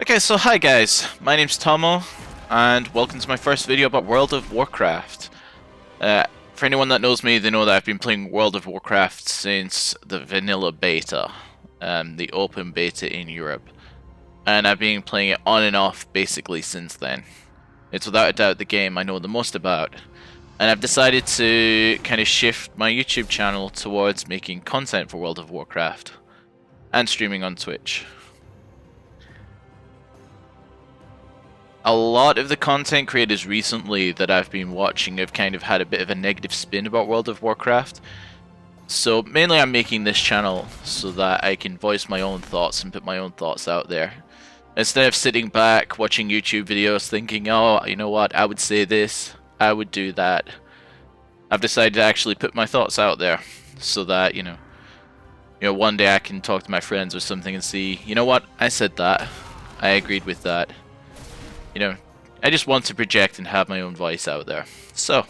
Okay, so hi guys, my name's Tommo, and welcome to my first video about World of Warcraft. For anyone that knows me, they know that I've been playing World of Warcraft since the vanilla beta, the open beta in Europe. And I've been playing it on and off basically since then. It's without a doubt the game I know the most about. And I've decided to kind of shift my YouTube channel towards making content for World of Warcraft and streaming on Twitch. A lot of the content creators recently that I've been watching have kind of had a bit of a negative spin about World of Warcraft. So mainly I'm making this channel so that I can voice my own thoughts and put my own thoughts out there. Instead of sitting back watching YouTube videos thinking, oh, you know what, I would say this, I would do that. I've decided to actually put my thoughts out there so that, one day I can talk to my friends or something and see, you know what, I said that, I agreed with that. I just want to project and have my own voice out there. So,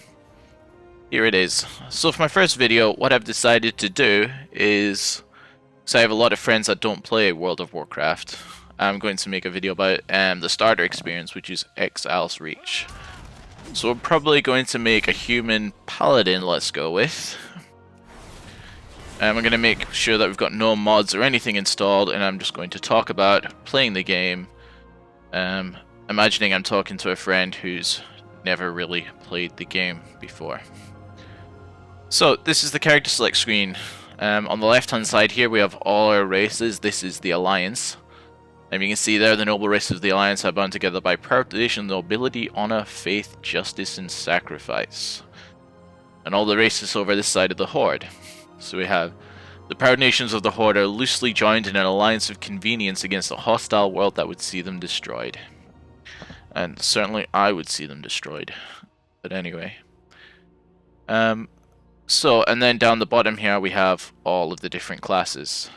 here it is. So for my first video, what I've decided to do is, so I have a lot of friends that don't play World of Warcraft, I'm going to make a video about the starter experience, which is Exile's Reach. So we're probably going to make a human paladin, let's go with. And we're going to make sure that we've got no mods or anything installed, and I'm just going to talk about playing the game. Imagining I'm talking to a friend who's never really played the game before. So this is the character select screen. On the left hand side here we have all our races. This is the Alliance. And you can see there the noble races of the Alliance are bound together by proud tradition, nobility, honor, faith, justice, and sacrifice. And all the races over this side of the Horde. So we have the proud nations of the Horde are loosely joined in an alliance of convenience against a hostile world that would see them destroyed. And certainly I would see them destroyed. But anyway. And then down the bottom here we have all of the different classes.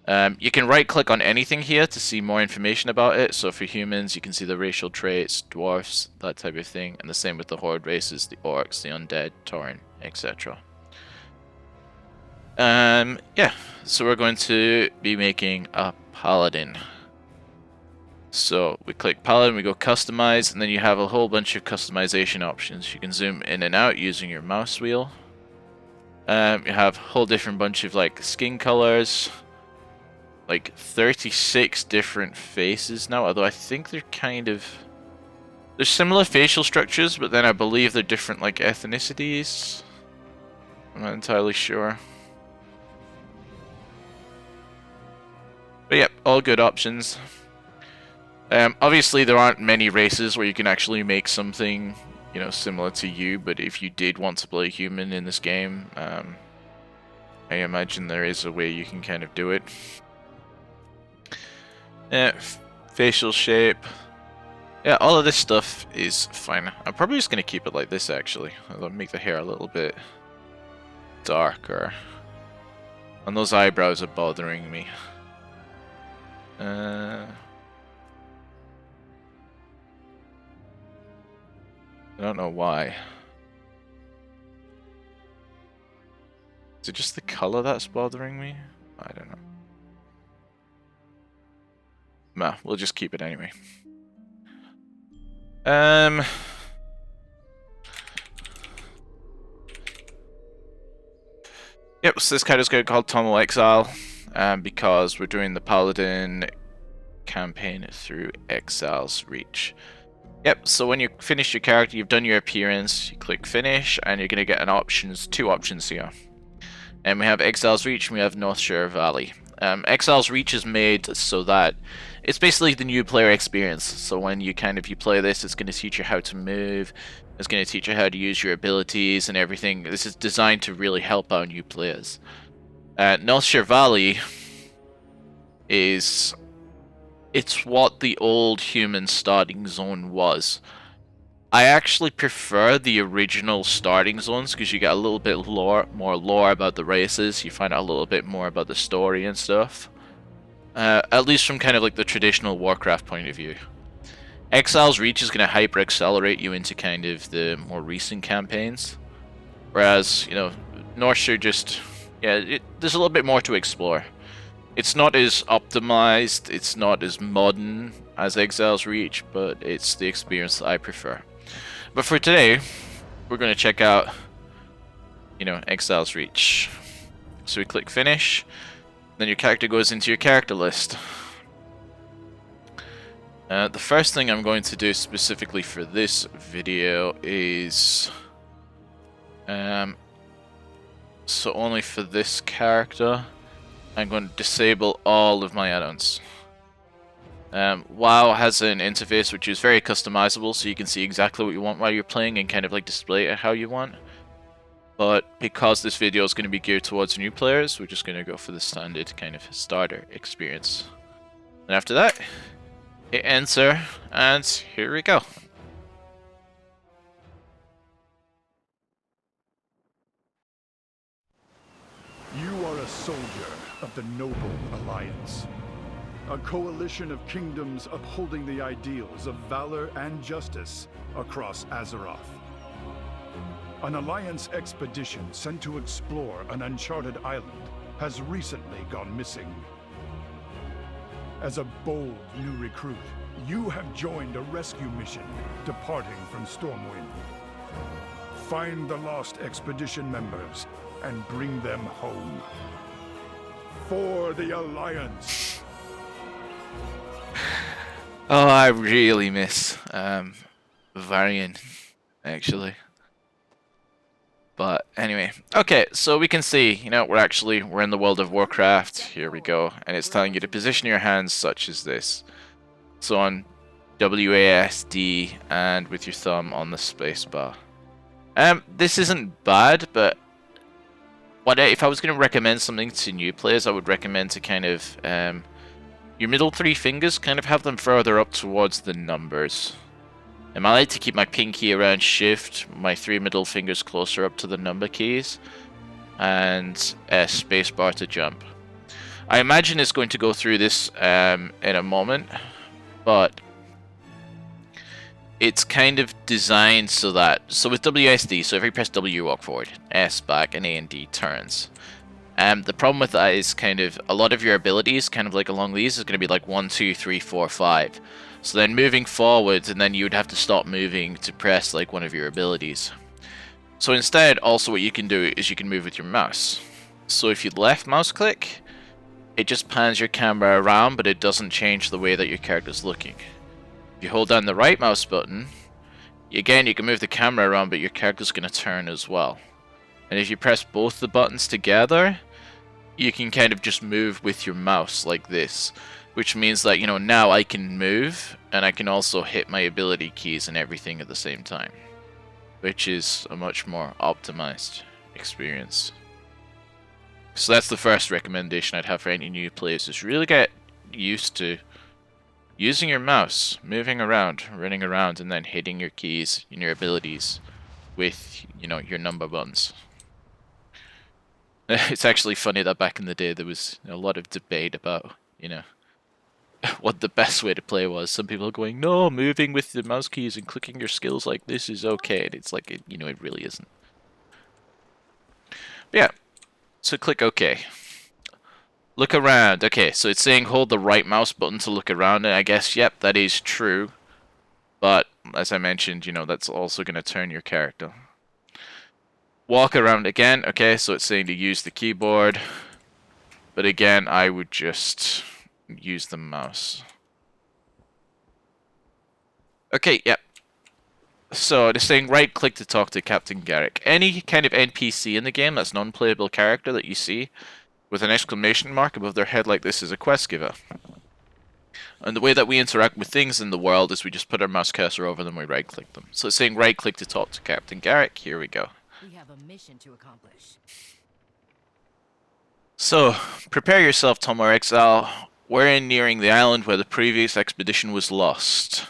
You can right click on anything here to see more information about it. So for humans you can see the racial traits, dwarfs, that type of thing. And the same with the horde races, the orcs, the undead, tauren, etc. Yeah, so we're going to be making a paladin. So we click Paladin, we go Customize, and then you have a whole bunch of customization options. You can zoom in and out using your mouse wheel. You have a whole different bunch of like skin colors, like 36 different faces now, although I think they're they're similar facial structures, but then I believe they're different like ethnicities. I'm not entirely sure. But yep, all good options. Obviously there aren't many races where you can actually make something, similar to you, but if you did want to play human in this game, I imagine there is a way you can kind of do it. Facial shape. Yeah, all of this stuff is fine. I'm probably just going to keep it like this actually. I'll make the hair a little bit darker. And those eyebrows are bothering me. I don't know why. Is it just the color that's bothering me? I don't know. Nah, we'll just keep it anyway. Yep, so this character's going to be called Tommo Exile, because we're doing the Paladin campaign through Exile's Reach. Yep, so when you finish your character, you've done your appearance, you click finish, and you're going to get two options here. And we have Exile's Reach and we have Northshire Valley. Exile's Reach is made so that it's basically the new player experience. So when you play this, it's going to teach you how to move, it's going to teach you how to use your abilities and everything. This is designed to really help out new players. Northshire Valley it's what the old human starting zone was. I actually prefer the original starting zones because you get a little bit more lore about the races. You find out a little bit more about the story and stuff. At least from kind of like the traditional Warcraft point of view. Exile's Reach is going to hyper accelerate you into kind of the more recent campaigns. Whereas, Northshire just, there's a little bit more to explore. It's not as optimized, it's not as modern as Exile's Reach, but it's the experience that I prefer. But for today, we're going to check out, you know, Exile's Reach. So we click Finish, then your character goes into your character list. The first thing I'm going to do specifically for this video is... so only for this character, I'm going to disable all of my add-ons. WoW has an interface which is very customizable, so you can see exactly what you want while you're playing and kind of like display it how you want. But because this video is going to be geared towards new players, we're just going to go for the standard kind of starter experience. And after that, hit enter, and here we go. You are a soldier of the Noble Alliance. A coalition of kingdoms upholding the ideals of valor and justice across Azeroth. An Alliance expedition sent to explore an uncharted island has recently gone missing. As a bold new recruit, you have joined a rescue mission departing from Stormwind. Find the lost expedition members and bring them home. For the Alliance! Oh, I really miss Varian, actually. But anyway, okay, so we can see, you know, we're in the world of Warcraft. Here we go, and it's telling you to position your hands such as this. So on WASD and with your thumb on the spacebar. This isn't bad, but if I was going to recommend something to new players, I would recommend to kind of your middle three fingers, kind of have them further up towards the numbers. I like to keep my pinky around shift, my three middle fingers closer up to the number keys, and spacebar to jump. I imagine it's going to go through this in a moment, but it's kind of designed so that, so with WSD, so if you press W you walk forward, S back, and A and D turns. The problem with that is kind of a lot of your abilities, kind of like along these, is going to be like 1, 2, 3, 4, 5. So then moving forwards, and then you would have to stop moving to press like one of your abilities. So instead, also what you can do is you can move with your mouse. So if you left mouse click, it just pans your camera around, but it doesn't change the way that your character's looking. If you hold down the right mouse button, again you can move the camera around, but your character's going to turn as well. And if you press both the buttons together, you can kind of just move with your mouse like this. Which means that, you know, now I can move, and I can also hit my ability keys and everything at the same time. Which is a much more optimized experience. So that's the first recommendation I'd have for any new players, is really get used to using your mouse, moving around, running around, and then hitting your keys and your abilities with, you know, your number buttons. It's actually funny that back in the day there was a lot of debate about, you know, what the best way to play was. Some people are going, no, moving with the mouse keys and clicking your skills like this is okay. And it's like, you know, it really isn't. But yeah, so click OK. Look around. Okay, so it's saying hold the right mouse button to look around, and I guess, yep, that is true. But, as I mentioned, you know, that's also going to turn your character. Walk around again. Okay, so it's saying to use the keyboard. But again, I would just use the mouse. Okay, yep. So it's saying right click to talk to Captain Garrick. Any kind of NPC in the game that's non-playable character that you see with an exclamation mark above their head like this is a quest giver. And the way that we interact with things in the world is we just put our mouse cursor over them, we right click them. So it's saying right click to talk to Captain Garrick. Here we go. We have a mission to accomplish. So, prepare yourself, Tommo Exile. We're nearing the island where the previous expedition was lost.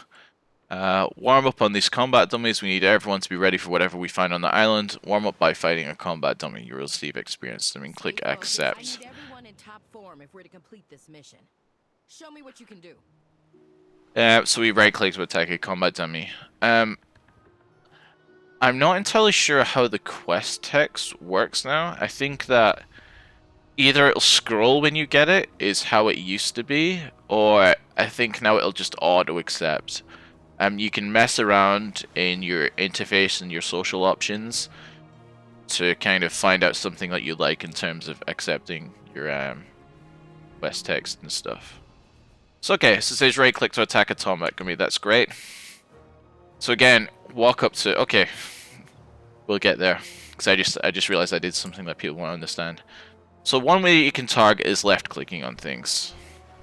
Warm up on these combat dummies. We need everyone to be ready for whatever we find on the island. Warm up by fighting a combat dummy. You will receive experience. Then click accept. I need everyone in top form if we're to complete this mission. Show me what you can do. So we right click to attack a combat dummy. I'm not entirely sure how the quest text works now. I think that either it'll scroll when you get it, is how it used to be, or I think now it'll just auto-accept. You can mess around in your interface and your social options to kind of find out something that you like in terms of accepting your quest text and stuff. So okay, so it says right click to attack a Tommo. I mean, that's great. So again, walk up to, okay, we'll get there. Because I just realized I did something that people won't understand. So one way you can target is left clicking on things.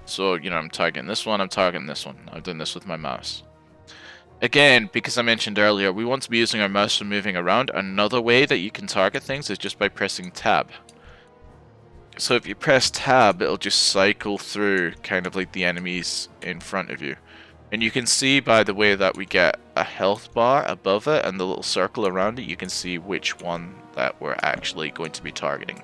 So, you know, I'm targeting this one, I'm targeting this one. I've done this with my mouse. Again, because I mentioned earlier, we want to be using our mouse for moving around. Another way that you can target things is just by pressing tab. So if you press tab, it'll just cycle through kind of like the enemies in front of you. And you can see by the way that we get a health bar above it and the little circle around it, you can see which one that we're actually going to be targeting.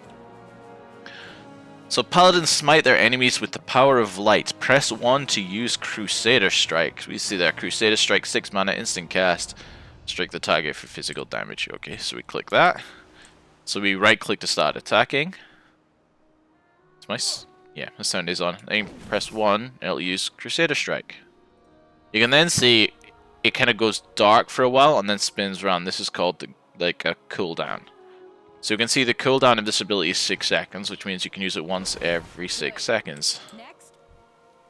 So paladins smite their enemies with the power of light. Press 1 to use Crusader Strike. We see there, Crusader Strike, 6 mana, instant cast. Strike the target for physical damage. Okay, so we click that. So we right click to start attacking. It's yeah, the sound is on. Then press 1 and it'll use Crusader Strike. You can then see it kind of goes dark for a while and then spins around. This is called like a cooldown. So you can see the cooldown of this ability is 6 seconds, which means you can use it once every 6 seconds.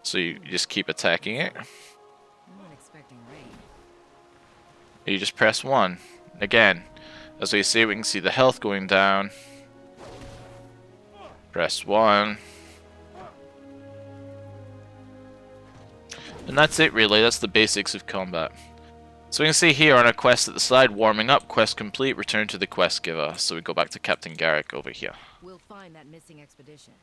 So you just keep attacking it. You just press 1. Again, as we see, we can see the health going down. Press 1. And that's it really, that's the basics of combat. So we can see here on our quest at the side, warming up, quest complete, return to the quest giver. So we go back to Captain Garrick over here. We'll find that missing expedition.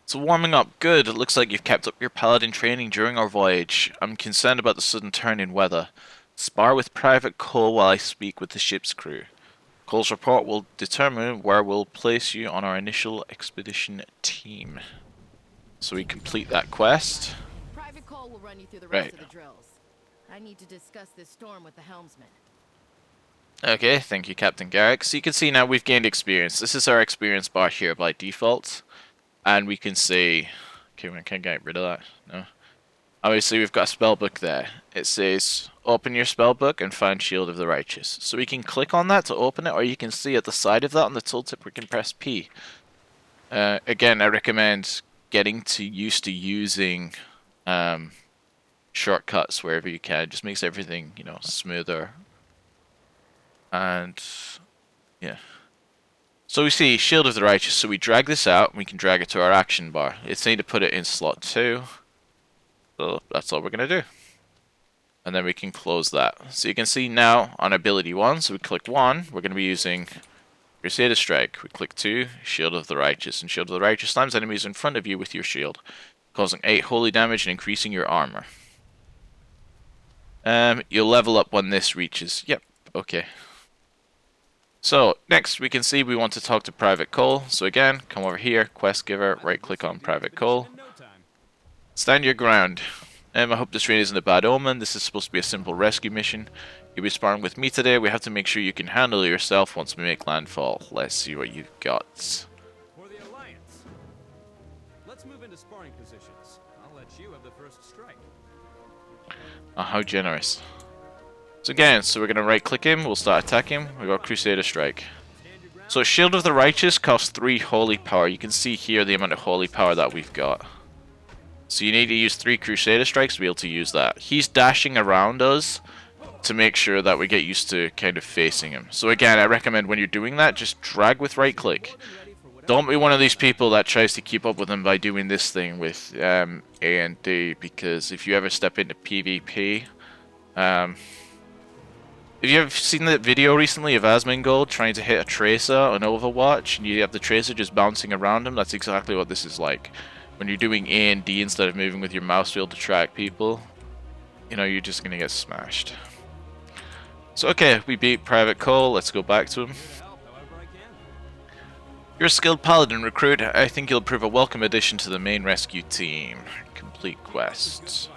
So warming up, good. It looks like you've kept up your paladin training during our voyage. I'm concerned about the sudden turn in weather. Spar with Private Cole while I speak with the ship's crew. Cole's report will determine where we'll place you on our initial expedition team. So we complete that quest. Private Cole will run you through the rest of the drills. I need to discuss this storm with the helmsman. Okay, thank you, Captain Garrick. So you can see now we've gained experience. This is our experience bar here by default. And we can see... Okay, we can't get rid of that. No. Obviously, we've got a spellbook there. It says, open your spellbook and find Shield of the Righteous. So we can click on that to open it, or you can see at the side of that on the tooltip we can press P. Again, I recommend getting used to using... shortcuts wherever you can. It just makes everything, you know, smoother. And yeah. So we see Shield of the Righteous, so we drag this out and we can drag it to our action bar. It's need to put it in slot 2. So that's all we're gonna do. And then we can close that. So you can see now on ability 1, so we click 1, we're gonna be using Crusader Strike. We click 2, Shield of the Righteous, and Shield of the Righteous slams enemies in front of you with your shield, causing 8 holy damage and increasing your armor. You'll level up when this reaches. Yep, okay. So, next we can see we want to talk to Private Cole. So again, come over here, Quest Giver, right click on Private Cole. Stand your ground. I hope this rain isn't a bad omen. This is supposed to be a simple rescue mission. You'll be sparring with me today. We have to make sure you can handle yourself once we make landfall. Let's see what you've got. For the Alliance. Let's move into sparring positions. I'll let you have the first strike. Oh, how generous. So again, so we're going to right click him, we'll start attacking him, we got Crusader Strike. So Shield of the Righteous costs 3 holy power. You can see here the amount of holy power that we've got. So you need to use 3 Crusader Strikes to be able to use that. He's dashing around us to make sure that we get used to kind of facing him. So again, I recommend when you're doing that, just drag with right click. Don't be one of these people that tries to keep up with him by doing this thing with A and D, because if you ever step into PvP, have you ever seen that video recently of Asmongold trying to hit a Tracer on Overwatch, and you have the Tracer just bouncing around him? That's exactly what this is like. When you're doing A and D instead of moving with your mouse wheel to track people, you know, you're just gonna get smashed. So okay, we beat Private Cole, let's go back to him. You're a skilled paladin recruit. I think you'll prove a welcome addition to the main rescue team. Complete quests.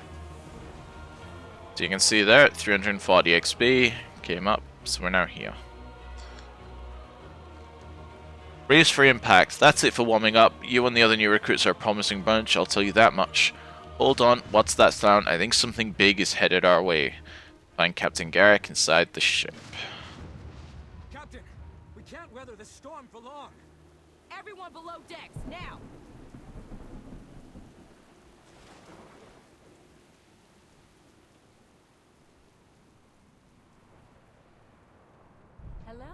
So you can see there, 340 XP came up, so we're now here. Brace for impact. That's it for warming up. You and the other new recruits are a promising bunch, I'll tell you that much. Hold on, what's that sound? I think something big is headed our way. Find Captain Garrick inside the ship. Captain, we can't weather this storm for long. Everyone below decks, now! Hello.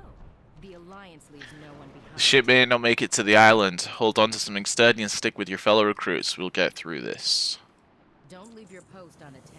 The Alliance leaves no one behind. The ship may not make it to the island. Hold on to something sturdy and stick with your fellow recruits. We'll get through this. Don't leave your post unattended.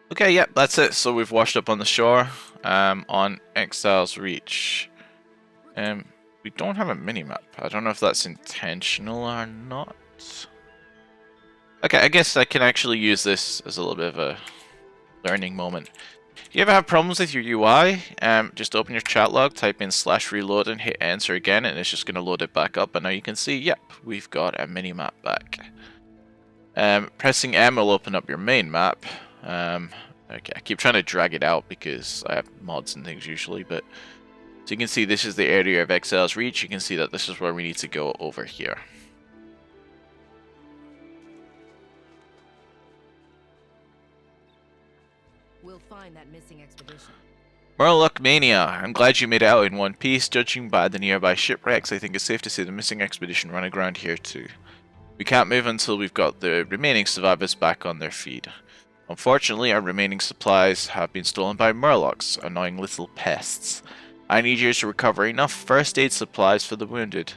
Okay, yep, that's it. So we've washed up on the shore, on Exile's Reach. We don't have a minimap. I don't know if that's intentional or not. Okay, I guess I can actually use this as a little bit of a learning moment. If you ever have problems with your UI, just open your chat log, type in /reload and hit enter again, and it's just going to load it back up. And now you can see, yep, we've got a minimap back. Pressing M will open up your main map. Okay, I keep trying to drag it out because I have mods and things usually, but so you can see this is the area of Exile's Reach. You can see that this is where we need to go over here. We'll find that missing expedition. Murloc Mania. I'm glad you made it out in one piece. Judging by the nearby shipwrecks, I think it's safe to say the missing expedition run aground here too. We can't move until we've got the remaining survivors back on their feet. Unfortunately, our remaining supplies have been stolen by Murlocs, annoying little pests. I need you to recover enough first aid supplies for the wounded.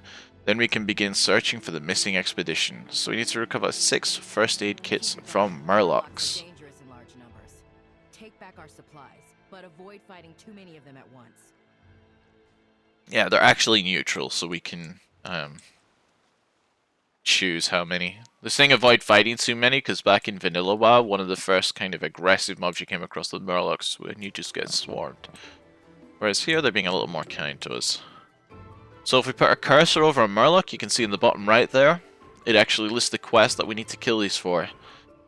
Then we can begin searching for the missing expedition. So we need to recover 6 first aid kits from Murlocs. Dangerous in large numbers. Take back our supplies, but avoid fighting too many of them at once. Yeah, they're actually neutral, so we can choose how many. The thing, avoid fighting too many, because back in Vanilla WoW, one of the first kind of aggressive mobs you came across with Murlocs when you just get swarmed. Whereas here, they're being a little more kind to us. So if we put our cursor over a Murloc, you can see in the bottom right there, it actually lists the quest that we need to kill these for.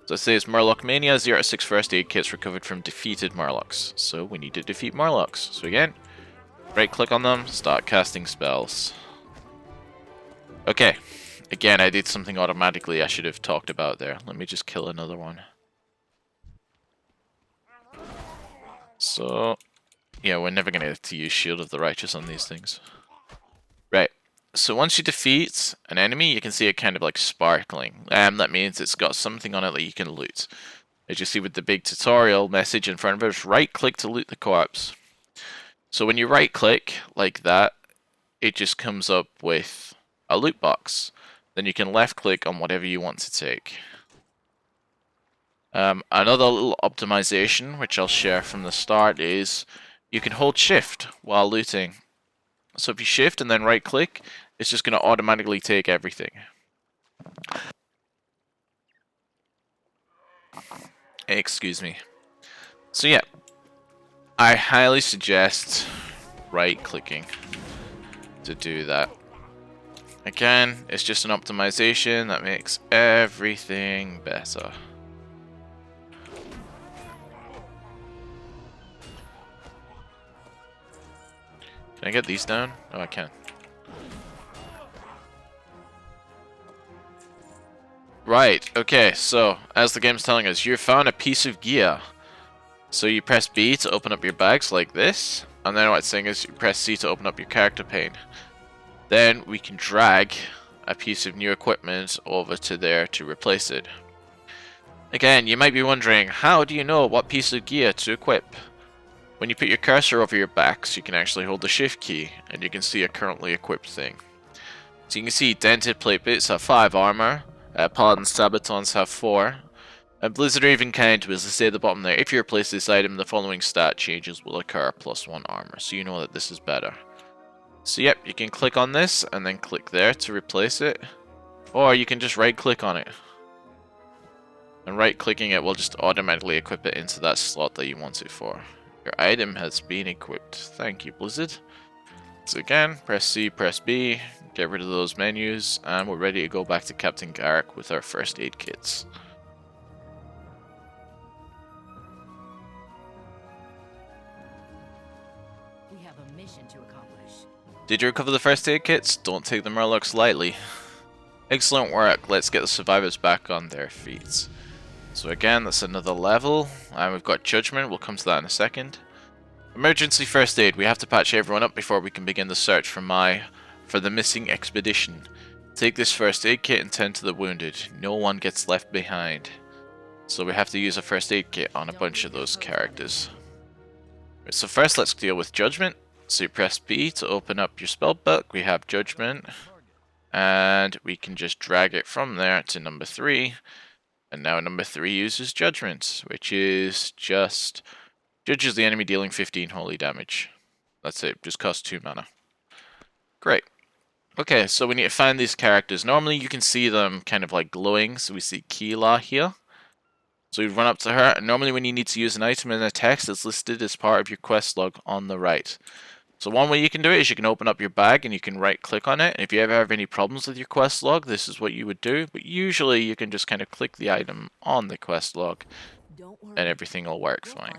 So it says Murloc Mania, 0 to 6 first aid kits recovered from defeated Murlocs. So we need to defeat Murlocs. So again, right click on them, start casting spells. Okay. Again, I did something automatically I should have talked about there. Let me just kill another one. So, yeah, we're never going to get to use Shield of the Righteous on these things. Right. So once you defeat an enemy, you can see it kind of like sparkling. That means it's got something on it that you can loot. As you see with the big tutorial message in front of us, right click to loot the corpse. So when you right click like that, it just comes up with a loot box. Then you can left click on whatever you want to take. Another little optimization, which I'll share from the start, is you can hold shift while looting. So if you shift and then right click, it's just going to automatically take everything. Excuse me. So yeah, I highly suggest right clicking to do that. Again, it's just an optimization that makes everything better. Can I get these down? Oh, I can. Right, okay, so, as the game's telling us, you found a piece of gear. So you press B to open up your bags like this, and then what it's saying is you press C to open up your character pane. Then we can drag a piece of new equipment over to there to replace it. Again, you might be wondering, how do you know what piece of gear to equip? When you put your cursor over your backs, you can actually hold the shift key, and you can see a currently equipped thing. So you can see dented plate bits have 5 armor, paladin sabatons have 4, And Blizzard are even kind to us. They say at the bottom there, if you replace this item, the following stat changes will occur: +1 armor. So you know that this is better. So yep, you can click on this and then click there to replace it. Or you can just right click on it. And right clicking it will just automatically equip it into that slot that you want it for. Your item has been equipped. Thank you, Blizzard. So again, press C, press B, get rid of those menus, and we're ready to go back to Captain Garrick with our first aid kits. We have a mission to accomplish. Did you recover the first aid kits? Don't take the Murlocs lightly. Excellent work. Let's get the survivors back on their feet. So again, that's another level, and we've got Judgment. We'll come to that in a second. Emergency first aid. We have to patch everyone up before we can begin the search for the missing expedition. Take this first aid kit and tend to the wounded. No one gets left behind. So we have to use a first aid kit on a bunch of those characters. Right, so first let's deal with Judgment. So you press B to open up your spell book. We have Judgment. And we can just drag it from there to number 3. And now number 3 uses Judgment, which is just judges the enemy dealing 15 holy damage. That's it, just costs 2 mana. Great. Okay, so we need to find these characters. Normally you can see them kind of like glowing, so we see Keela here. So we run up to her, and normally when you need to use an item in a text, it's listed as part of your quest log on the right. So one way you can do it is you can open up your bag and you can right click on it. And if you ever have any problems with your quest log, this is what you would do. But usually you can just kind of click the item on the quest log and everything will work fine.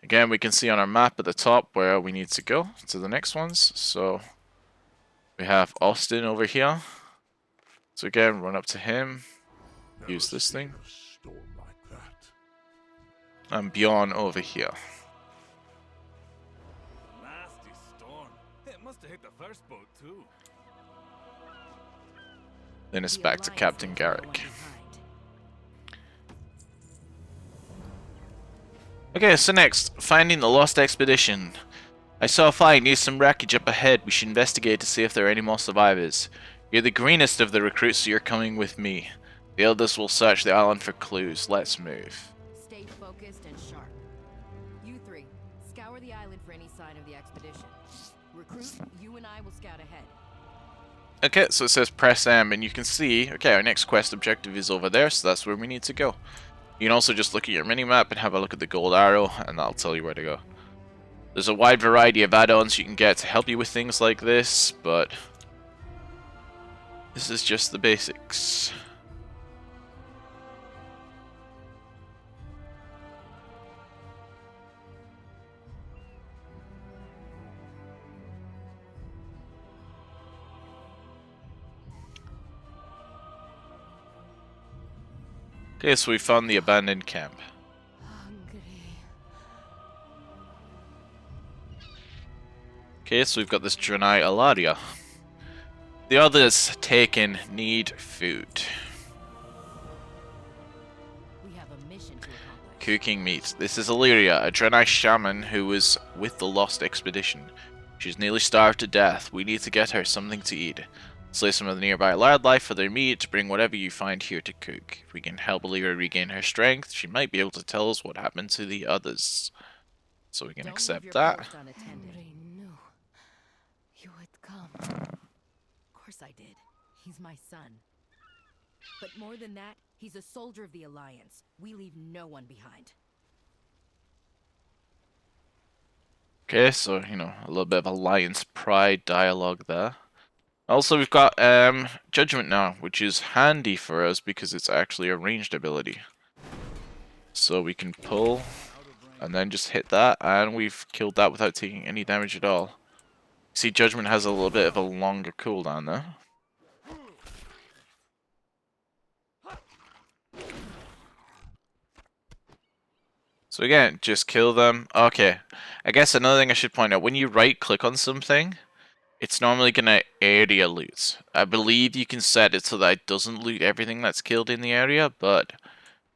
Again, we can see on our map at the top where we need to go to the next ones. So we have Austin over here. So again, run up to him, use this thing. And Bjorn over here. Must have hit the first boat too. Then it's back to Captain Garrick. Okay, so next, finding the lost expedition. I saw a fight near some wreckage up ahead. We should investigate to see if there are any more survivors. You're the greenest of the recruits, so you're coming with me. The others will search the island for clues. Let's move. Stay focused and sharp. You 3, scour the island for any sign of the expedition. Recruit, you and I will scout ahead. Okay, so it says press M, and you can see, okay, our next quest objective is over there, so that's where we need to go. You can also just look at your minimap and have a look at the gold arrow, and that'll tell you where to go. There's a wide variety of add-ons you can get to help you with things like this, but this is just the basics. Okay, so we found the abandoned camp. Okay, so we've got this Draenei Alaria. The others taken need food. We have a mission to accomplish. Cooking meat. This is Illyria, a Draenei shaman who was with the Lost Expedition. She's nearly starved to death. We need to get her something to eat. Slay some of the nearby wildlife for their meat. Bring whatever you find here to cook. If we can help Illyria regain her strength, she might be able to tell us what happened to the others. So we can accept that. Henry knew you would come. Of course I did. He's my son. But more than that, he's a soldier of the Alliance. We leave no one behind. Okay, so, you know, a little bit of Alliance pride dialogue there. Also, we've got Judgment now, which is handy for us because it's actually a ranged ability. So we can pull and then just hit that, and we've killed that without taking any damage at all. See, Judgment has a little bit of a longer cooldown there. So again, just kill them. Okay, I guess another thing I should point out, when you right click on something, it's normally going to area loot. I believe you can set it so that it doesn't loot everything that's killed in the area, but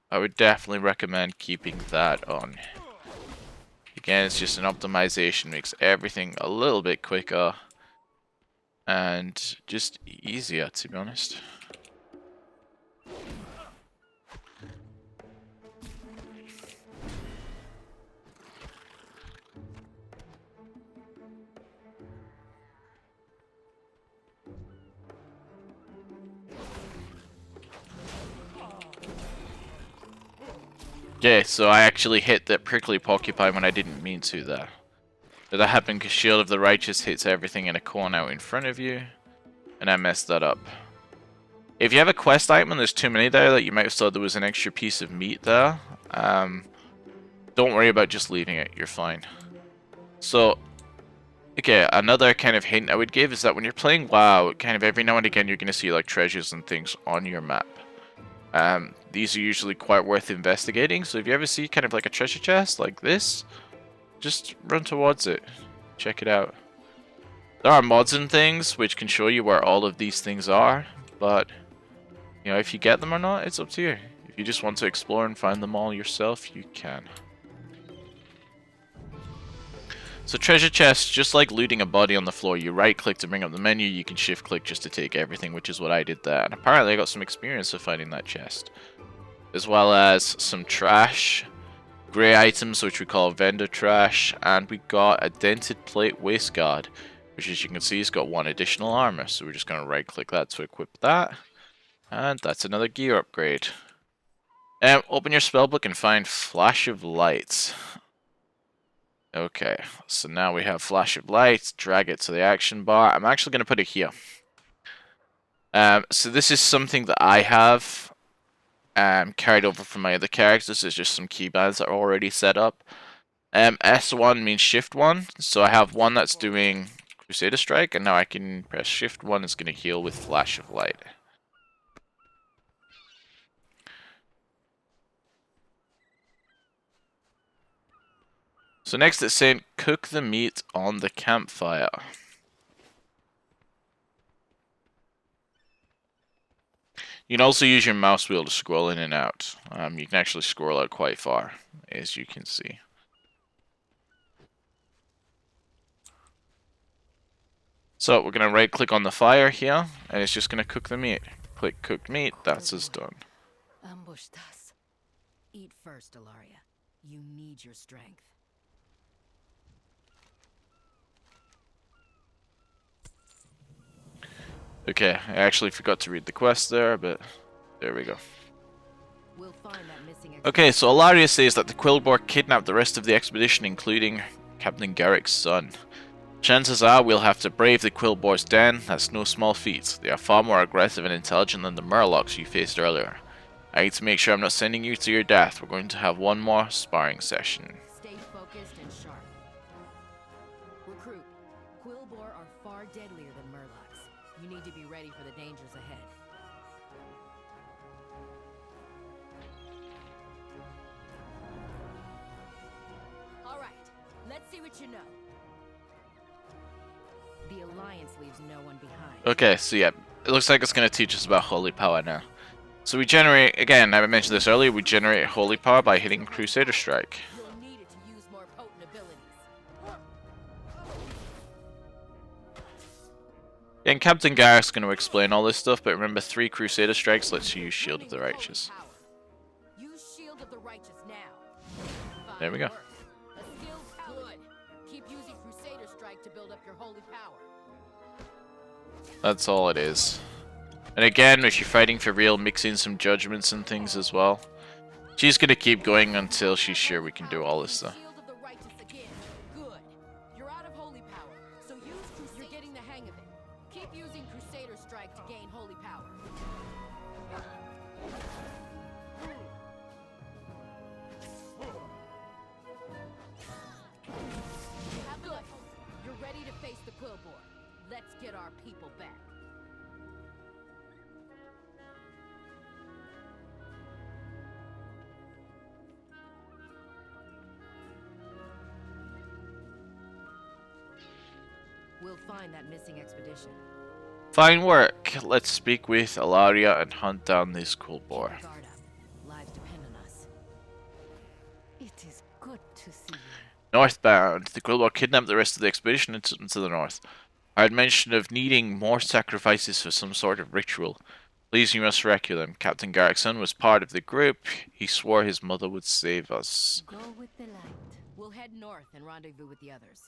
I would definitely recommend keeping that on. Again, it's just an optimization, makes everything a little bit quicker and just easier, to be honest. Okay, so I actually hit the prickly porcupine when I didn't mean to there. Did that happen because Shield of the Righteous hits everything in a cone out in front of you? And I messed that up. If you have a quest item and there's too many there, that you might have thought there was an extra piece of meat there, don't worry about just leaving it, you're fine. So, okay, another kind of hint I would give is that when you're playing WoW, kind of every now and again you're going to see like treasures and things on your map. These are usually quite worth investigating, so if you ever see kind of like a treasure chest like this, just run towards it, check it out. There are mods and things which can show you where all of these things are, but you know, if you get them or not, it's up to you. If you just want to explore and find them all yourself, you can. So treasure chests, just like looting a body on the floor, you right click to bring up the menu, you can shift click just to take everything, which is what I did there. And apparently I got some experience of finding that chest. As well as some trash, grey items which we call vendor trash, and we got a dented plate waistguard, which as you can see has got 1 additional armor. So we're just going to right click that to equip that. And that's another gear upgrade. Open your spellbook and find Flash of Light. Okay, so now we have Flash of Light, drag it to the action bar. I'm actually going to put it here. So this is something that I have carried over from my other characters. This is just some keybands that are already set up. S1 means shift 1, so I have one that's doing Crusader Strike, and now I can press shift 1, it's going to heal with Flash of Light. So next it's saying, cook the meat on the campfire. You can also use your mouse wheel to scroll in and out. You can actually scroll out quite far, as you can see. So we're going to right click on the fire here, and it's just going to cook the meat. Click cooked meat, that's us done. Ambushed us. Eat first, Ilaria. You need your strength. Okay, I actually forgot to read the quest there, but there we go. We'll find that missing Okay, so Ilaria says that the Quillboar kidnapped the rest of the expedition, including Captain Garrick's son. Chances are we'll have to brave the Quillboar's den. That's no small feat. They are far more aggressive and intelligent than the Murlocs you faced earlier. I need to make sure I'm not sending you to your death. We're going to have one more sparring session. Stay focused and sharp. Recruit, Quillboar are far deadlier than Murlocs. You need to be ready for the dangers ahead. All right, let's see what you know. The Alliance leaves no one behind. Okay, so yeah, it looks like it's going to teach us about Holy Power now. So we generate, again, I mentioned this earlier, we generate Holy Power by hitting Crusader Strike. You'll need it to use more potent abilities. And Captain Garrick's going to explain all this stuff, but remember 3 Crusader Strikes lets you use Shield of the Righteous. Use Shield of the Righteous now. There we go. A skill good. Keep using Crusader Strike to build up your holy power. That's all it is. And again, if you're fighting for real, mix in some judgments and things as well. She's going to keep going until she's sure we can do all this stuff. Shield of the Righteous again. Good. You're out of holy power, so use Crusader. You're getting the hang of it. Keep using Crusader Strike to gain holy power. Good. You're ready to face the Quillboar. Let's get our people back. We'll find that missing expedition. Fine work. Let's speak with Ilaria and hunt down this Quillboar. Keep your guard up. Lives depend on us. It is good to see you. Northbound. The Quillboar kidnapped the rest of the expedition and took them to the north. I had mentioned of needing more sacrifices for some sort of ritual. Please, you must rescue them. Captain Garrick's son was part of the group. He swore his mother would save us. Go with the light. We'll head north and rendezvous with the others.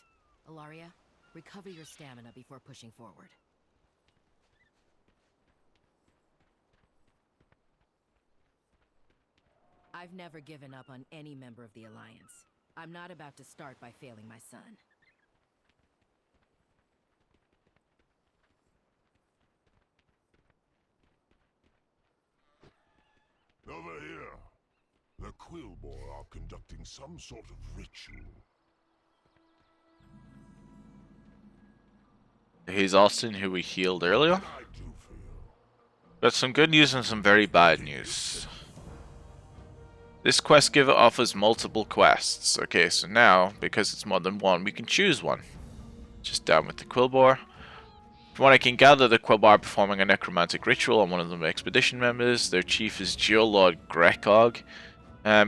Ilaria, recover your stamina before pushing forward. I've never given up on any member of the Alliance. I'm not about to start by failing my son. Over here. The Quillbore are conducting some sort of ritual. He's Austin, who we healed earlier. I do feel. Got some good news and some very bad news. This quest giver offers multiple quests. Okay, so now, because it's more than one, we can choose one. Just down with the Quillbore. From what I can gather, the Quillbore are performing a necromantic ritual on one of the expedition members. Their chief is Geolord Grekog.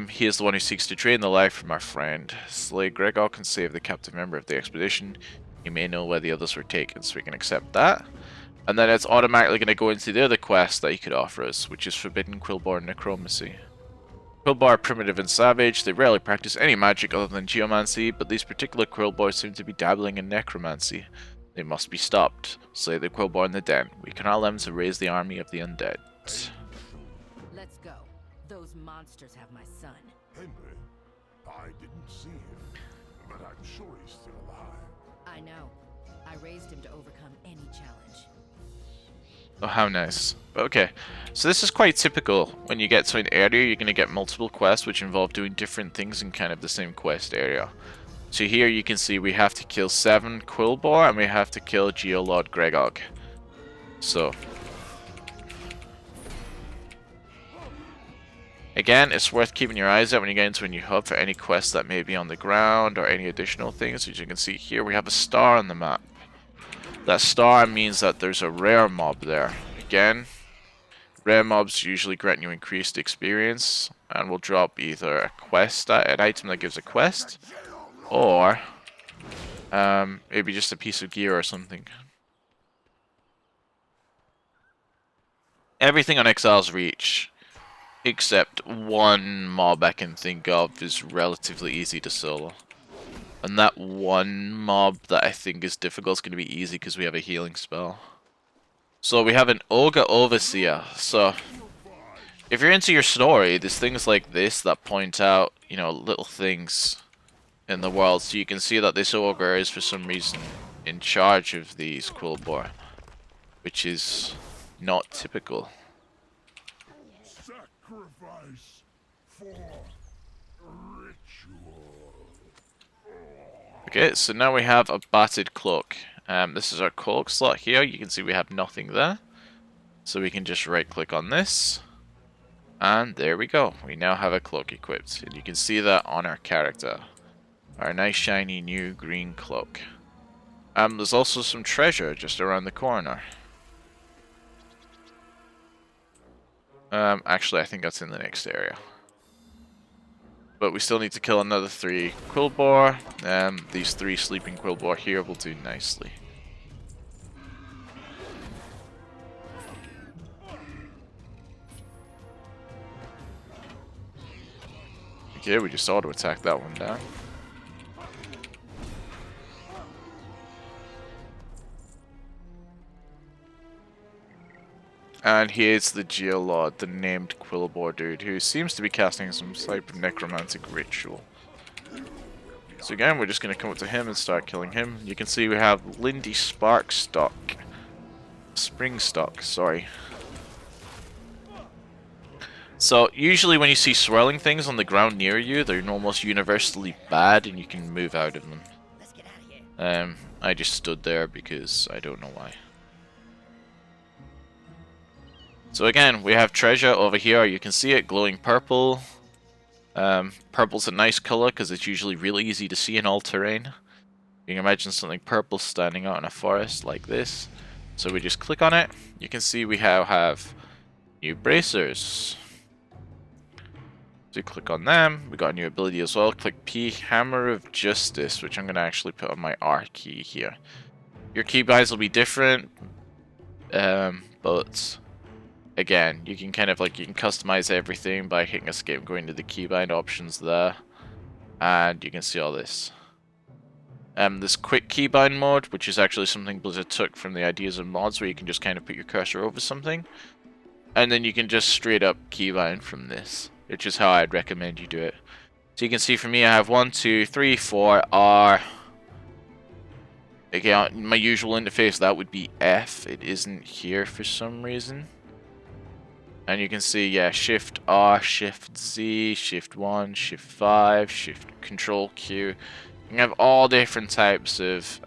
He is the one who seeks to drain the life from our friend. Slay Gregor can save the captive member of the expedition. He may know where the others were taken, so we can accept that. And then it's automatically going to go into the other quest that he could offer us, which is Forbidden Quillbore Necromancy. Quillbore are primitive and savage. They rarely practice any magic other than geomancy, but these particular Quillbores seem to be dabbling in necromancy. They must be stopped. Slay the Quillbore in the den. We can allow them to raise the army of the undead. Let's go. Those monsters have my son. Henry, I didn't see him, but I'm sure he's still alive. I know. I raised him to overcome any challenge. Oh, how nice. Okay, so this is quite typical. When you get to an area, you're going to get multiple quests which involve doing different things in kind of the same quest area. So here you can see we have to kill 7 Quillbore and we have to kill Geolord Gregog. So again, it's worth keeping your eyes out when you get into a new hub for any quests that may be on the ground or any additional things. As you can see here, we have a star on the map. That star means that there's a rare mob there. Again, rare mobs usually grant you increased experience and will drop either a quest, an item that gives a quest, or maybe just a piece of gear or something. Everything on Exile's Reach, except one mob I can think of, is relatively easy to solo. And that one mob that I think is difficult is going to be easy because we have a healing spell. So we have an Ogre Overseer. So if you're into your story, there's things like this that point out, you know, little things in the world. So you can see that this Ogre is for some reason in charge of these Quillbore, which is not typical. Sacrifice for ritual. Okay, so now we have a battered cloak. This is our cloak slot here. You can see we have nothing there. So we can just right click on this. And there we go. We now have a cloak equipped. And you can see that on our character. Our nice shiny new green cloak. There's also some treasure just around the corner. Actually, I think that's in the next area. But we still need to kill another 3 Quillbore. These 3 sleeping Quillbore here will do nicely. Okay, we just auto attack that one down. And here's the Geolord, the named Quillbore dude, who seems to be casting some type of necromantic ritual. So again, we're just going to come up to him and start killing him. You can see we have Lindy Sparkstock. Springstock, sorry. So usually when you see swirling things on the ground near you, they're almost universally bad and you can move out of them. Let's get out of here. I just stood there because I don't know why. So again, we have treasure over here. You can see it glowing purple. Purple's a nice color because it's usually really easy to see in all terrain. You can imagine something purple standing out in a forest like this. So we just click on it. You can see we have new bracers. So you click on them. We got a new ability as well. Click P, Hammer of Justice, which I'm going to actually put on my R key here. Your keybinds will be different, but again, you can kind of you can customize everything by hitting escape and going to the keybind options there. And you can see all this. This quick keybind mode, which is actually something Blizzard took from the ideas of mods, where you can just kind of put your cursor over something. And then you can just straight up keybind from this. which is how I'd recommend you do it. So you can see for me, I have 1, 2, 3, 4, R. Again, my usual interface, that would be F. It isn't here for some reason. And you can see, yeah, Shift R, Shift Z, Shift 1, Shift 5, Shift Control Q. You can have all different types of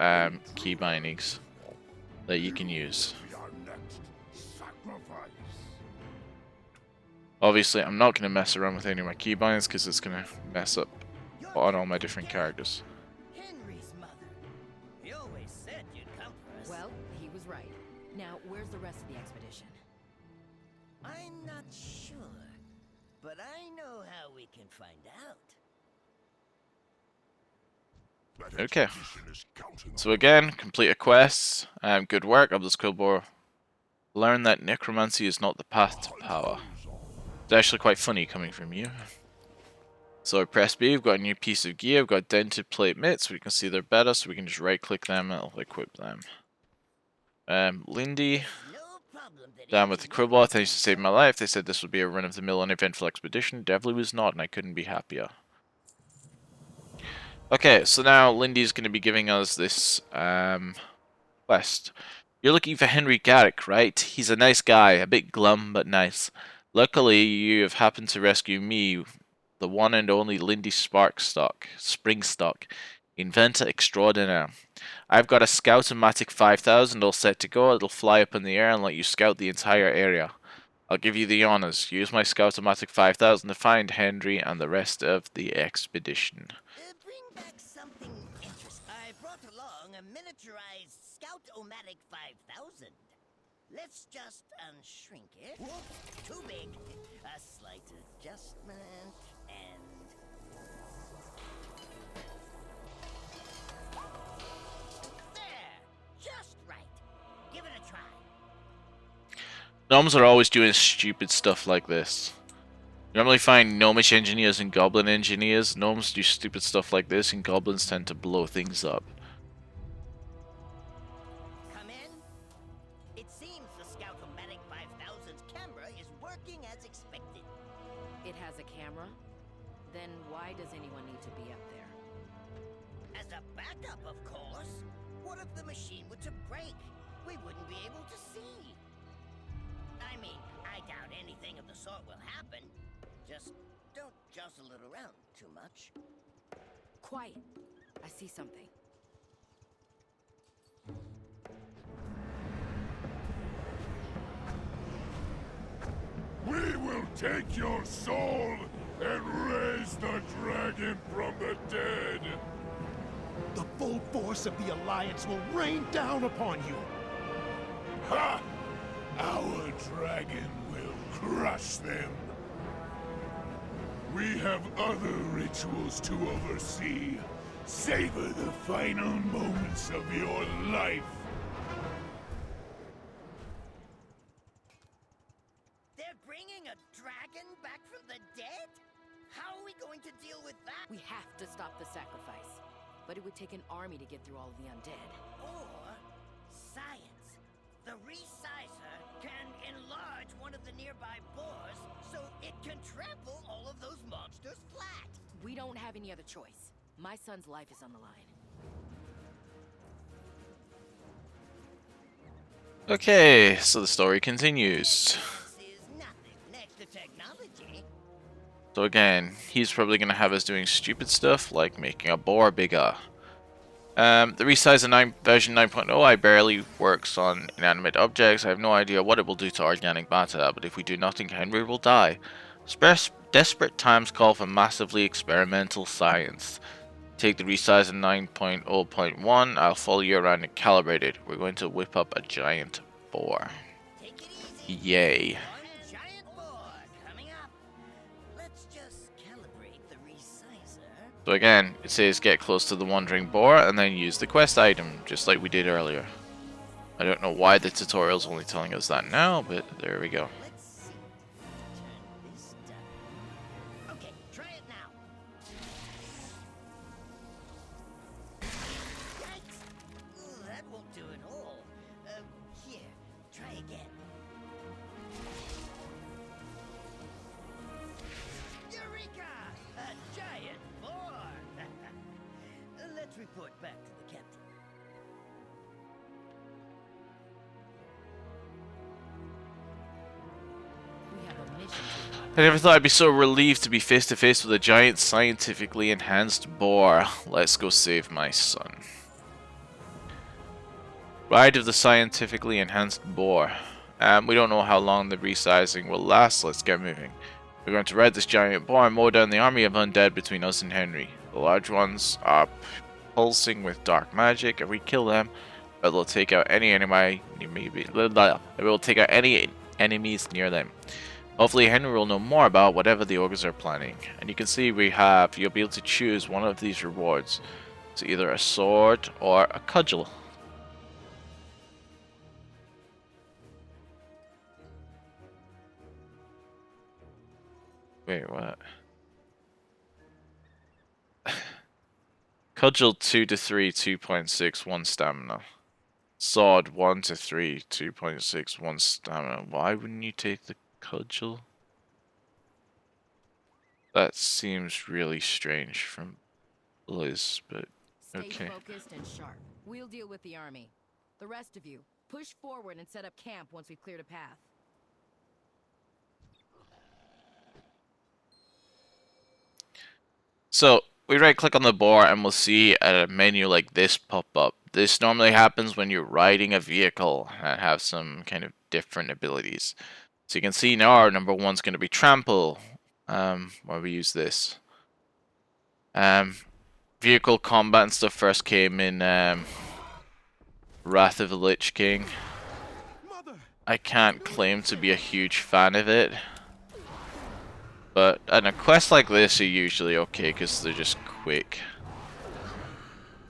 key bindings that you can use. Be our next sacrifice. Obviously, I'm not going to mess around with any of my key bindings because it's going to mess up on all my different characters. Henry's mother. You always said you'd come for us. Well, he was right. Now, where's the rest of the expedition? I'm not sure, but I know how we can find out. That Okay. expedition is counting So again, complete a quest. Good work, Obelisk Quillbore. Learn that necromancy is not the path to power. It's actually quite funny coming from you. So I press B, we've got a new piece of gear, we've got dented plate mitts, we can see they're better, so we can just right click them and it'll equip them. Lindy, No problem that down with the Quillbore, thanks to save my life. They said this would be a run-of-the-mill uneventful expedition. Definitely was not, and I couldn't be happier. Okay, so now Lindy's going to be giving us this quest. You're looking for Henry Garrick, right? He's a nice guy, a bit glum, but nice. Luckily, you have happened to rescue me, the one and only Lindy Springstock, inventor extraordinaire. I've got a Scout-O-Matic 5000 all set to go. It'll fly up in the air and let you scout the entire area. I'll give you the honors. Use my Scout-O-Matic 5000 to find Henry and the rest of the expedition. bring back something interesting. I brought along a miniaturized Scout-O-Matic 5000. Let's just unshrink it. Whoops, too big. A slight adjustment, and... There! Just right. Give it a try. Gnomes are always doing stupid stuff like this. You normally find gnomish engineers and goblin engineers. Gnomes do stupid stuff like this, and goblins tend to blow things up. Come in. It seems the Scout-O-Matic 5000's camera is working as expected. It has a camera? Then why does anyone need to be up there? As a backup, of course. What if the machine were to break? We wouldn't be able to see. I mean, I doubt anything of the sort will happen. Just don't jostle it around too much. Quiet. I see something. We will take your soul and raise the dragon from the dead. The full force of the Alliance will rain down upon you. Ha! Our dragon will crush them. We have other rituals to oversee. Savor the final moments of your life. They're bringing a dragon back from the dead? How are we going to deal with that? We have to stop the sacrifice. But it would take an army to get through all of the undead. Or science. The resizer can enlarge one of the nearby boars so it can trample all of those monsters flat. We don't have any other choice. My son's life is on the line. Okay, so the story continues. This is nothing next to technology. So again, he's probably going to have us doing stupid stuff like making a boar bigger. The resizer version 9.0 I barely works on inanimate objects. I have no idea what it will do to organic matter, but if we do nothing, Henry will die. Desperate times call for massively experimental science. Take the resizer 9.0.1, I'll follow you around and calibrate it. We're going to whip up a giant boar. Take it easy. Yay. One giant boar coming up. Let's just calibrate the resizer. So again, it says get close to the wandering boar and then use the quest item, just like we did earlier. I don't know why the tutorial's only telling us that now, but there we go. Let's see. Turn this down. Okay, try it now. Yikes! Ooh, that won't do it all. Here, try again. report back to the captain. We have a mission to I never thought I'd be so relieved to be face to face with a giant scientifically enhanced boar. Let's go save my son. Ride of the scientifically enhanced boar. We don't know how long the resizing will last. Let's get moving. We're going to ride this giant boar and mow down the army of undead between us and Henry. The large ones are pulsing with dark magic. If we kill them, it will take out any enemy. It will take out any enemies near them. Hopefully Henry will know more about whatever the ogres are planning. And you can see you'll be able to choose one of these rewards. It's either a sword or a cudgel. Wait, what? Cudgel 2 to 3, 2.6, 1 stamina. Sword 1 to 3, 2.6, 1 stamina. Why wouldn't you take the cudgel? That seems really strange from Liz, but okay. stay focused and sharp. We'll deal with the army. The rest of you, push forward and set up camp once we've cleared a path. So, we right click on the boar and we'll see a menu like this pop up. This normally happens when you're riding a vehicle and have some kind of different abilities. So you can see now our number one's going to be trample, where we use this. Vehicle combat and stuff first came in Wrath of the Lich King. I can't claim to be a huge fan of it. But in a quest like this are usually okay because they're just quick.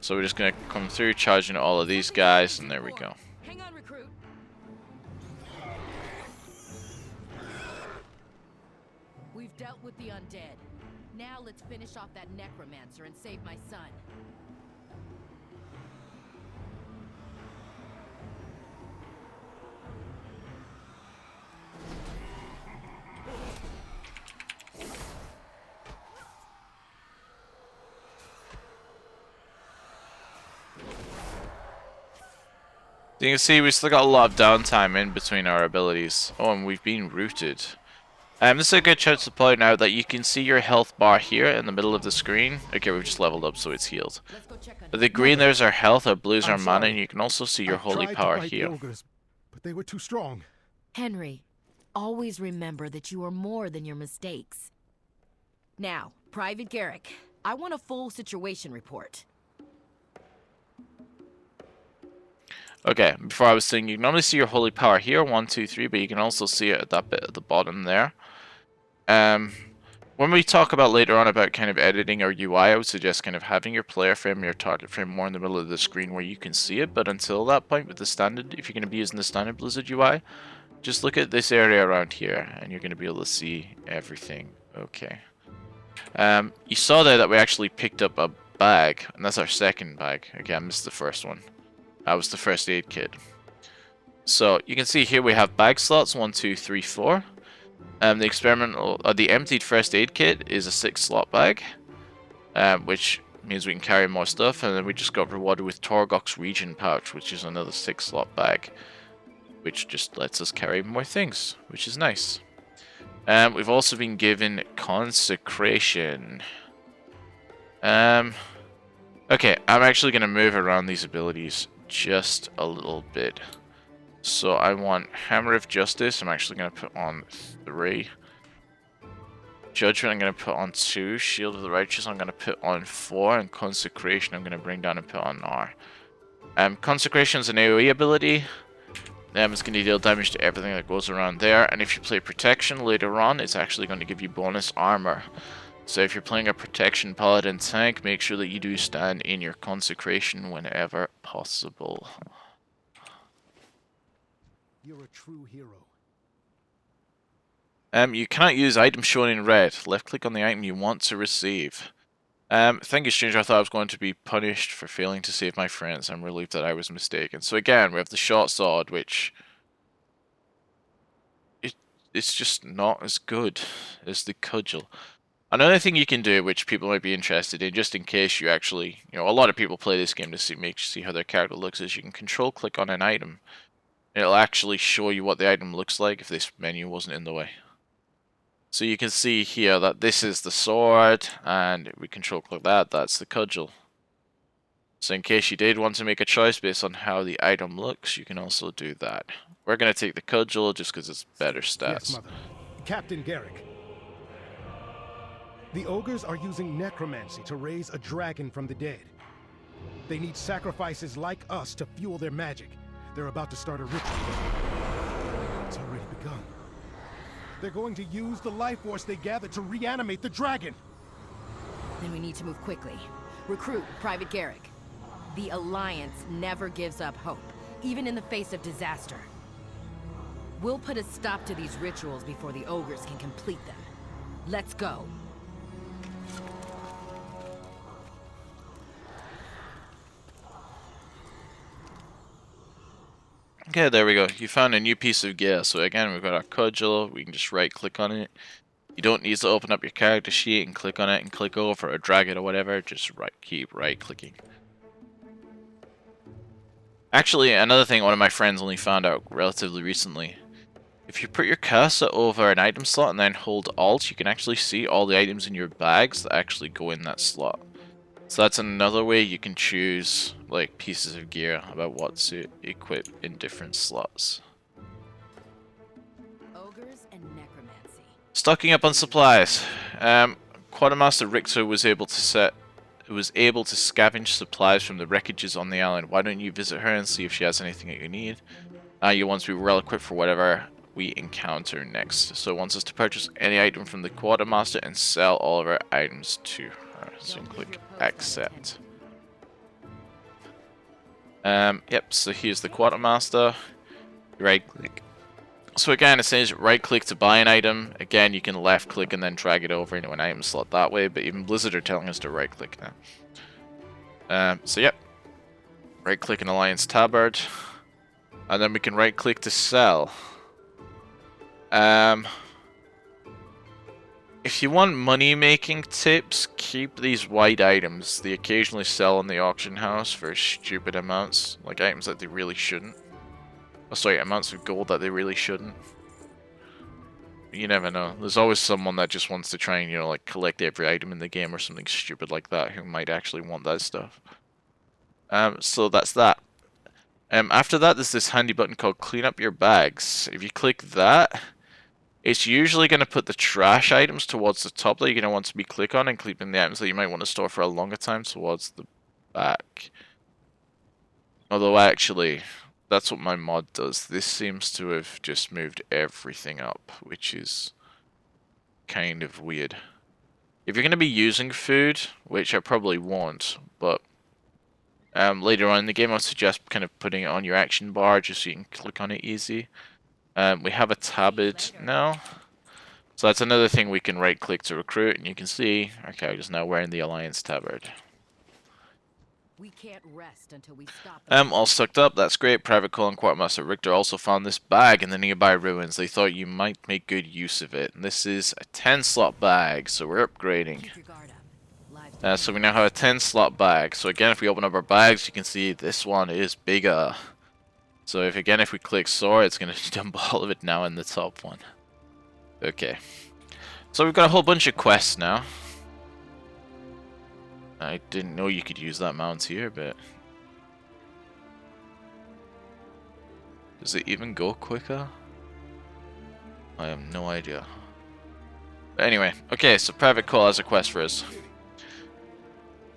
So we're just going to come through charging all of these guys and there we go. Hang on, recruit. We've dealt with the undead. Now let's finish off that necromancer and save my son. You can see we've still got a lot of downtime in between our abilities. Oh, and we've been rooted. This is a good chance to point out that you can see your health bar here in the middle of the screen. Okay, we've just leveled up, so it's healed. Let's go check on But the green there's our health, our blue's our I'm mana, sorry. and you can also see your I holy tried power to fight the here. ogres, but they were too strong. Henry, always remember that you are more than your mistakes. Now, Private Garrick, I want a full situation report. Okay, before I was saying, you can normally see your holy power here, 1, 2, 3, but you can also see it at that bit at the bottom there. When we talk about later on about kind of editing our UI, I would suggest kind of having your player frame, your target frame more in the middle of the screen where you can see it, but until that point with the standard, if you're going to be using the standard Blizzard UI, just look at this area around here, and you're going to be able to see everything. Okay. You saw there that we actually picked up a bag, and that's our second bag. Okay, I missed the first one. That was the first aid kit. So you can see here we have bag slots 1, 2, 3, 4. The emptied first aid kit is a 6-slot bag, which means we can carry more stuff. And then we just got rewarded with Torgok's Region pouch, which is another 6-slot bag, which just lets us carry more things, which is nice. We've also been given Consecration. Okay, I'm actually going to move around these abilities just a little bit. So I want Hammer of Justice, I'm actually going to put on 3. Judgment I'm going to put on 2. Shield of the Righteous I'm going to put on 4. And Consecration I'm going to bring down and put on R. Consecration is an AoE ability. It's going to deal damage to everything that goes around there. And if you play Protection later on, it's actually going to give you bonus armor. So if you're playing a Protection Paladin tank, make sure that you do stand in your Consecration whenever possible. You're a true hero. You cannot use items shown in red. Left click on the item you want to receive. Thank you, stranger. I thought I was going to be punished for failing to save my friends. I'm relieved that I was mistaken. So again, we have the short sword, which it's just not as good as the cudgel. Another thing you can do, which people might be interested in, just in case you actually, a lot of people play this game to see how their character looks, is you can control click on an item. It'll actually show you what the item looks like if this menu wasn't in the way. So you can see here that this is the sword, and if we control click that, that's the cudgel. So in case you did want to make a choice based on how the item looks, you can also do that. We're going to take the cudgel just because it's better stats. Yes, Mother. Captain Garrick. The ogres are using necromancy to raise a dragon from the dead. They need sacrifices like us to fuel their magic. They're about to start a ritual. It's already begun. They're going to use the life force they gathered to reanimate the dragon. Then we need to move quickly. Recruit Private Garrick. The Alliance never gives up hope, even in the face of disaster. We'll put a stop to these rituals before the ogres can complete them. Let's go. Okay, there we go. You found a new piece of gear. So again, we've got our cudgel. We can just right click on it. You don't need to open up your character sheet and click on it and click over or drag it or whatever. Just keep right clicking. Actually, another thing one of my friends only found out relatively recently. If you put your cursor over an item slot and then hold Alt, you can actually see all the items in your bags that actually go in that slot. So that's another way you can choose like pieces of gear about what to equip in different slots. Ogres and necromancy. Stocking up on supplies. Quartermaster Richter was able to scavenge supplies from the wreckages on the island. Why don't you visit her and see if she has anything that you need? You want to be well equipped for whatever we encounter next. So it wants us to purchase any item from the Quartermaster and sell all of our items to her. So you can click accept. Yep, so here's the Quartermaster. Right click. So again, it says right click to buy an item. Again, you can left click and then drag it over into an item slot that way, but even Blizzard are telling us to right click now. So yep. Right click an Alliance Tabard. And then we can right click to sell. If you want money making tips, keep these white items. They occasionally sell in the auction house for stupid amounts, like items that they really shouldn't. Oh, sorry, amounts of gold that they really shouldn't. You never know. There's always someone that just wants to try and, like collect every item in the game or something stupid like that who might actually want that stuff. So that's that. After that, there's this handy button called Clean Up Your Bags. If you click that, it's usually going to put the trash items towards the top that you're going to want to be click on and keeping the items that you might want to store for a longer time towards the back. Although actually, that's what my mod does. This seems to have just moved everything up, which is kind of weird. If you're going to be using food, which I probably won't, but later on in the game, I suggest kind of putting it on your action bar just so you can click on it easy. We have a tabard now. So that's another thing we can right click to recruit, and you can see our character's now wearing the Alliance tabard. We can't rest until we stop. All stocked up, that's great. Private Cole and Quartermaster Richter also found this bag in the nearby ruins. They thought you might make good use of it. And this is a 10 slot bag, so we're upgrading. So we now have a 10 slot bag. So again, if we open up our bags, you can see this one is bigger. So if we click sword, it's going to dump all of it now in the top one. Okay. So we've got a whole bunch of quests now. I didn't know you could use that mount here, but... does it even go quicker? I have no idea. But anyway, okay, so Private Cole has a quest for us.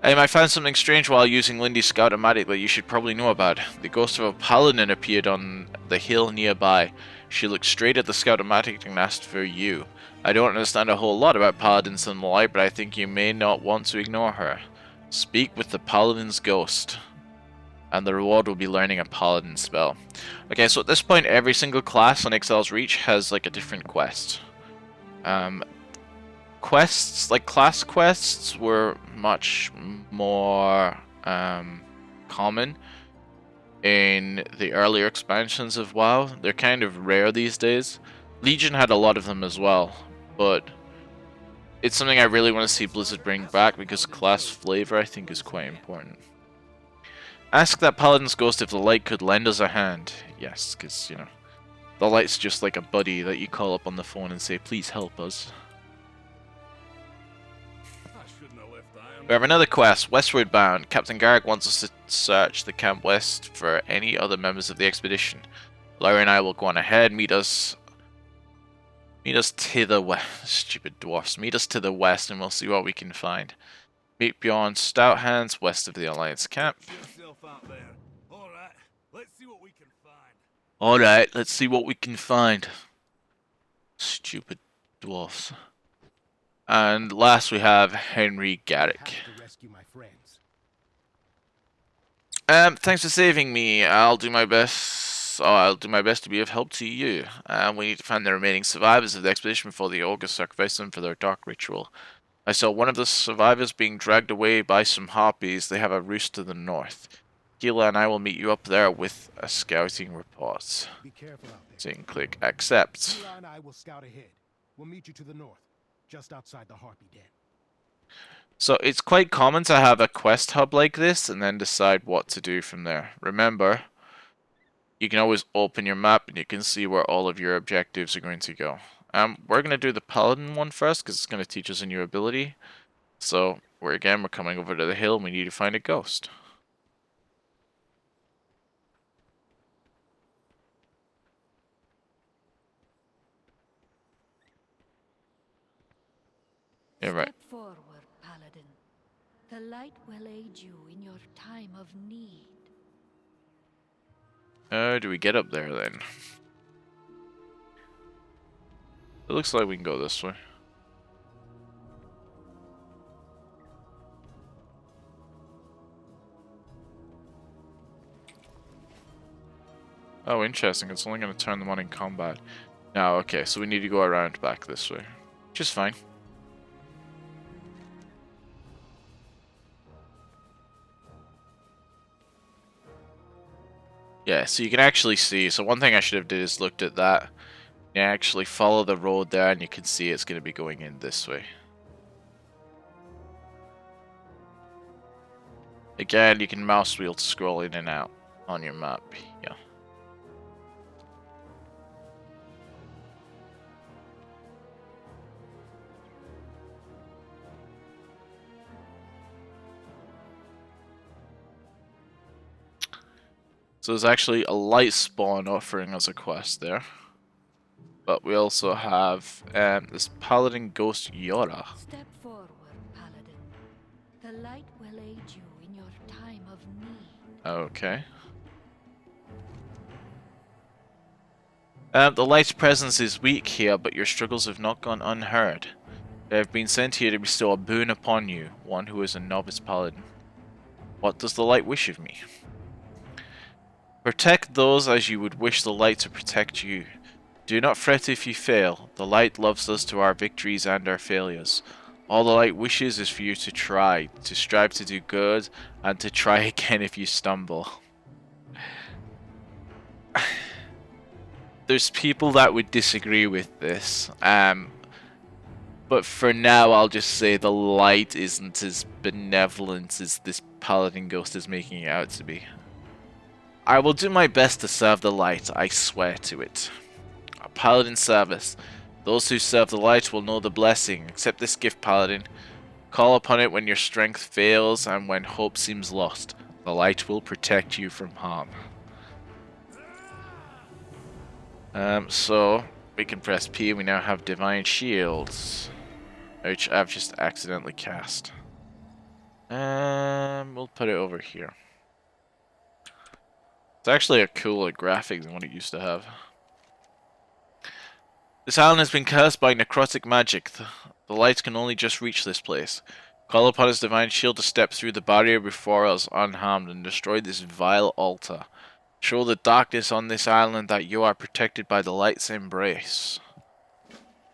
I found something strange while using Lindy's Scout-O-Matic that you should probably know about. The ghost of a paladin appeared on the hill nearby. She looked straight at the Scout-O-Matic and asked for you. I don't understand a whole lot about paladins and the like, but I think you may not want to ignore her. Speak with the paladin's ghost, and the reward will be learning a paladin spell. Okay, so at this point, every single class on Exile's Reach has like a different quest. Quests, like class quests, were much more common in the earlier expansions of WoW. They're kind of rare these days. Legion had a lot of them as well, but it's something I really want to see Blizzard bring back because class flavor I think is quite important. Ask that Paladin's Ghost if the light could lend us a hand. Yes, because, you know, the light's just like a buddy that you call up on the phone and say, please help us. We have another quest, Westward Bound. Captain Garrick wants us to search the Camp West for any other members of the expedition. Larry and I will go on ahead, meet us to the west. Stupid dwarfs. Meet us to the west and we'll see what we can find. Meet beyond Stout Hands, west of the Alliance camp. Alright, let's see what we can find. Stupid dwarfs. And last we have Henry Garrick. Thanks for saving me. I'll do my best. I'll do my best to be of help to you. We need to find the remaining survivors of the expedition before the ogres sacrifice them for their dark ritual. I saw one of the survivors being dragged away by some harpies. They have a roost to the north. Gila and I will meet you up there with a scouting report. Be careful out there. So you can click accept. Gila and I will scout ahead. We'll meet you to the north, just outside the Harpy Den. So it's quite common to have a quest hub like this and then decide what to do from there. Remember, you can always open your map and you can see where all of your objectives are going to go. We're going to do the Paladin one first because it's going to teach us a new ability. So, we're coming over to the hill and we need to find a ghost. Yeah, right. Step forward, Paladin. The light will aid you in your time of need. How do we get up there then? It looks like we can go this way. Oh, interesting. It's only going to turn them on in combat. Now, okay, so we need to go around back this way. Which is fine. Yeah, so you can actually see. So one thing I should have did is looked at that. You actually follow the road there and you can see it's going to be going in this way. Again, you can mouse wheel to scroll in and out on your map. Yeah. So there's actually a light spawn offering us a quest there. But we also have this Paladin Ghost Yora. Step forward, Paladin. The light will aid you in your time of need. Okay. The light's presence is weak here, but your struggles have not gone unheard. I have been sent here to bestow a boon upon you, one who is a novice paladin. What does the light wish of me? Protect those as you would wish the light to protect you. Do not fret if you fail. The light loves us to our victories and our failures. All the light wishes is for you to try, to strive to do good, and to try again if you stumble. There's people that would disagree with this, but for now I'll just say the light isn't as benevolent as this paladin ghost is making it out to be. I will do my best to serve the light, I swear to it. A paladin service. Those who serve the light will know the blessing. Accept this gift, paladin. Call upon it when your strength fails and when hope seems lost. The light will protect you from harm. So we can press P. We now have divine shields, which I've just accidentally cast. We'll put it over here. It's actually a cooler graphic than what it used to have. This island has been cursed by necrotic magic. The light can only just reach this place. Call upon his divine shield to step through the barrier before us unharmed and destroy this vile altar. Show the darkness on this island that you are protected by the light's embrace.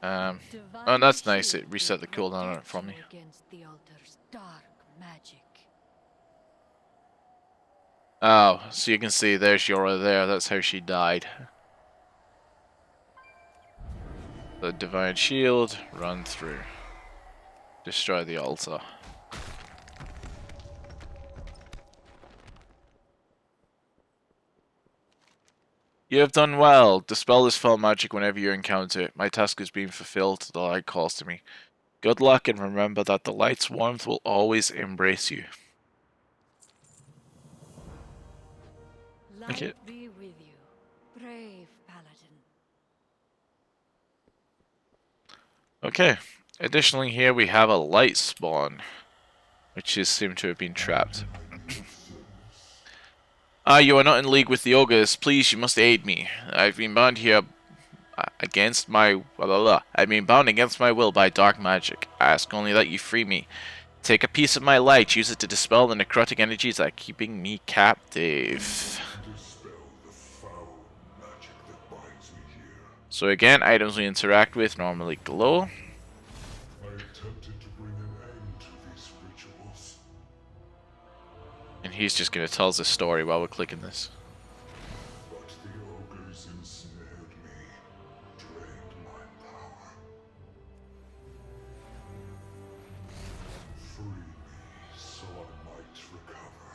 Oh, that's nice. It reset the cooldown on it for me. Against the altar's dark magic. Oh, so you can see there's Yora there. That's how she died. The divine shield, run through. Destroy the altar. You have done well. Dispel this foul magic whenever you encounter it. My task is being fulfilled. The light calls to me. Good luck, and remember that the light's warmth will always embrace you. Light Okay. be with you, brave paladin. Okay. Additionally, here we have a light spawn, which is seemed to have been trapped. You are not in league with the ogres. Please, you must aid me. I've been bound here against my I've been bound against my will by dark magic. I ask only that you free me. Take a piece of my light, use it to dispel the necrotic energies that are keeping me captive. Dispel the foul magic that binds me here. So again, items we interact with normally glow. I attempted to bring an end to these rituals. And he's just going to tell us a story while we're clicking this. But the ogres ensnared me, drained my power. Free me so I might recover,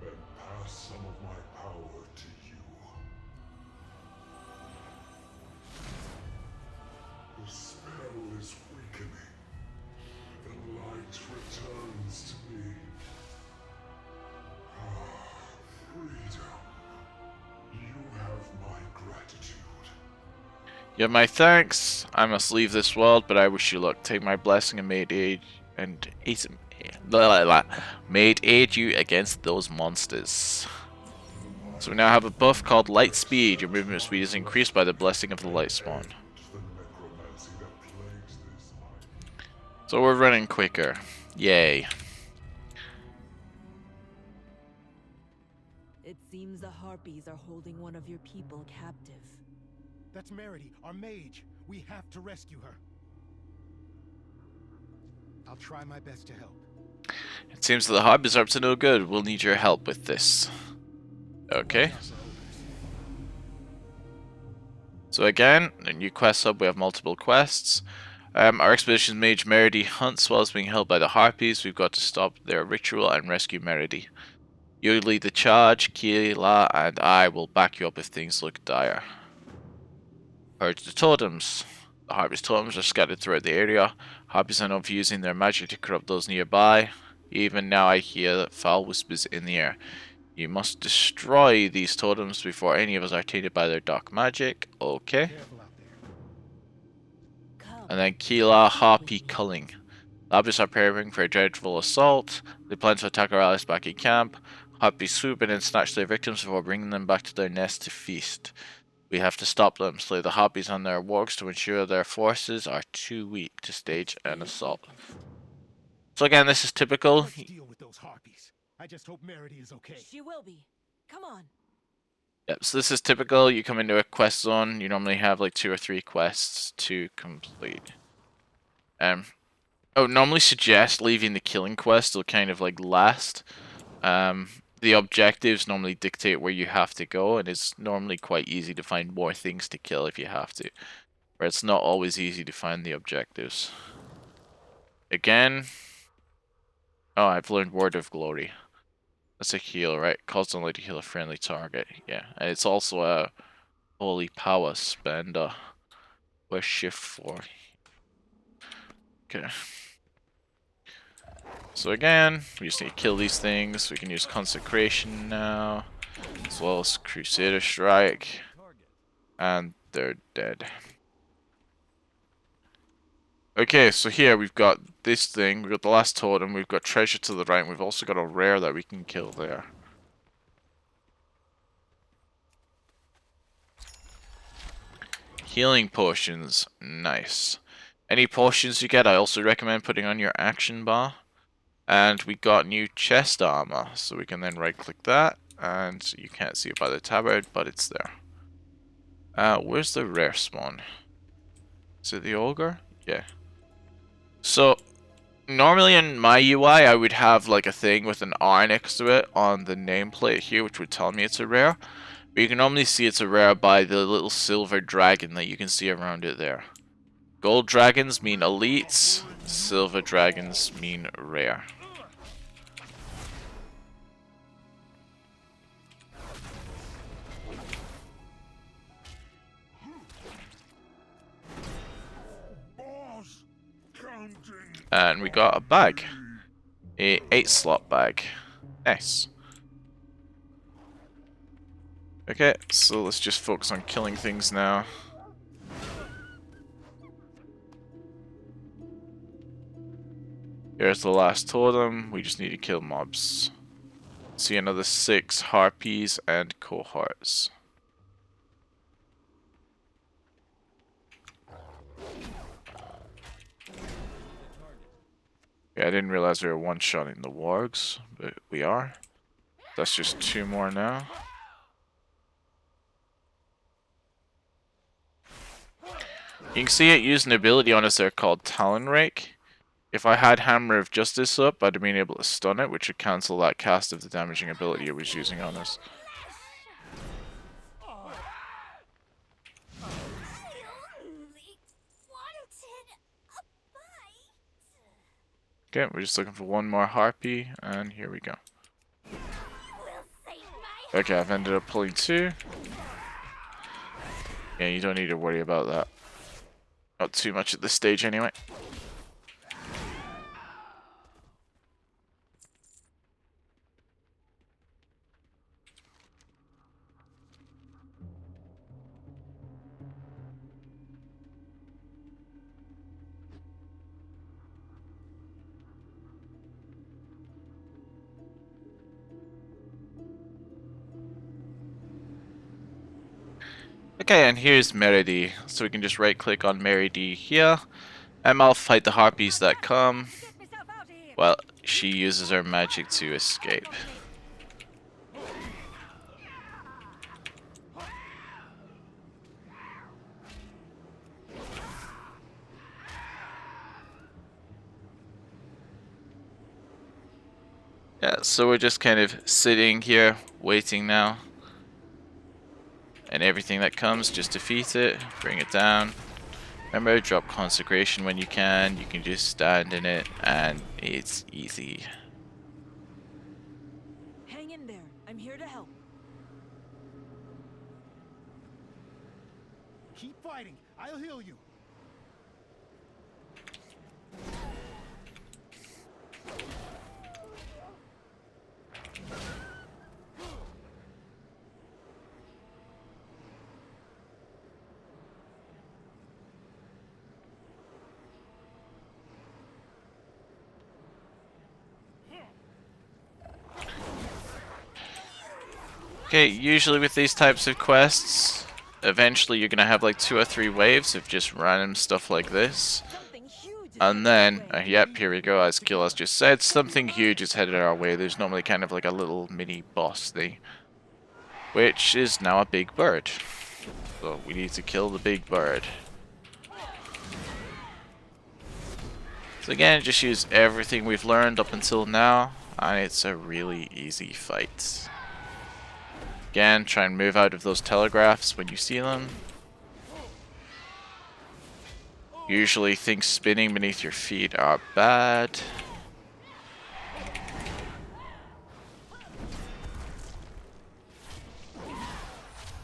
and pass some of my power to you. The spell is weakening. The light returns to me. Freedom. You have my gratitude. You have my thanks. I must leave this world, but I wish you luck. Take my blessing and may it aid you against those monsters. So we now have a buff called Light Speed. Your movement speed is increased by the blessing of the light spawn. The necromancy that plagues this life. So we're running quicker. Yay. It seems the Harpies are holding one of your people captive. That's Meredy, our mage. We have to rescue her. I'll try my best to help. It seems that the Harpies are up to no good. We'll need your help with this. Okay. So again, a new quest hub. We have multiple quests. Our expedition's mage Meredy hunts while it's being held by the Harpies. We've got to stop their ritual and rescue Meredy. You lead the charge. Keela and I will back you up if things look dire. Purge the totems. The Harpies' totems are scattered throughout the area. Harpies are known for using their magic to corrupt those nearby. Even now I hear foul whispers in the air. You must destroy these totems before any of us are tainted by their dark magic. Okay. Careful out there. Come. And then Keela Harpy Culling. The Harpies are preparing for a dreadful assault. They plan to attack our allies back in camp. Harpies swoop in and snatch their victims before bringing them back to their nest to feast. We have to stop them, slay the Harpies on their wargs to ensure their forces are too weak to stage an assault. So again, this is typical. Let's deal with those harpies. I just hope Meredy is okay. She will be. Come on. Yep, so this is typical. You come into a quest zone, you normally have like 2 or 3 quests to complete. I would normally suggest leaving the killing quest till kind of like last. The objectives normally dictate where you have to go, and it's normally quite easy to find more things to kill if you have to. Where it's not always easy to find the objectives. Again. Oh, I've learned Word of Glory. That's a heal, right? Cause sunlight to heal a friendly target. Yeah, and it's also a holy power spender. Where's shift 4? Okay. So again, we just need to kill these things. We can use Consecration now, as well as Crusader Strike, and they're dead. Okay, so here we've got this thing, we've got the last totem, we've got treasure to the right, and we've also got a rare that we can kill there. Healing potions, nice. Any potions you get, I also recommend putting on your action bar. And we got new chest armor, so we can then right click that, and you can't see it by the tabard, but it's there. Where's the rare spawn? Is it the ogre? Yeah. So, normally in my UI, I would have like a thing with an R next to it on the nameplate here, which would tell me it's a rare. But you can normally see it's a rare by the little silver dragon that you can see around it there. Gold dragons mean elite, silver dragons mean rare. And we got a bag. A 8-slot bag. Nice. Okay, so let's just focus on killing things now. Here's the last totem. We just need to kill mobs. See another 6 harpies and cohorts. Yeah, I didn't realize we were one-shotting the wargs, but we are. That's just 2 more now. You can see it use an ability on us there called Talon Rake. If I had Hammer of Justice up, I'd have been able to stun it, which would cancel that cast of the damaging ability it was using on us. Okay, we're just looking for one more harpy, and here we go. Okay, I've ended up pulling 2. Yeah, you don't need to worry about that. Not too much at this stage anyway. Okay, and here's Meridi. So we can just right click on Meridi here. And I'll fight the harpies that come. Well, she uses her magic to escape. Yeah, so we're just kind of sitting here, waiting now. And everything that comes, just defeat it, bring it down. Remember, drop Consecration when you can just stand in it, and it's easy. Hang in there. I'm here to help. Keep fighting. I'll heal you. Okay, usually with these types of quests, eventually you're gonna have like 2 or 3 waves of just random stuff like this. And then, yep, here we go, as Gillas just said, something huge is headed our way. There's normally kind of like a little mini boss thing, which is now a big bird. So we need to kill the big bird. So again, just use everything we've learned up until now, and it's a really easy fight. Again, try and move out of those telegraphs when you see them. Usually things spinning beneath your feet are bad.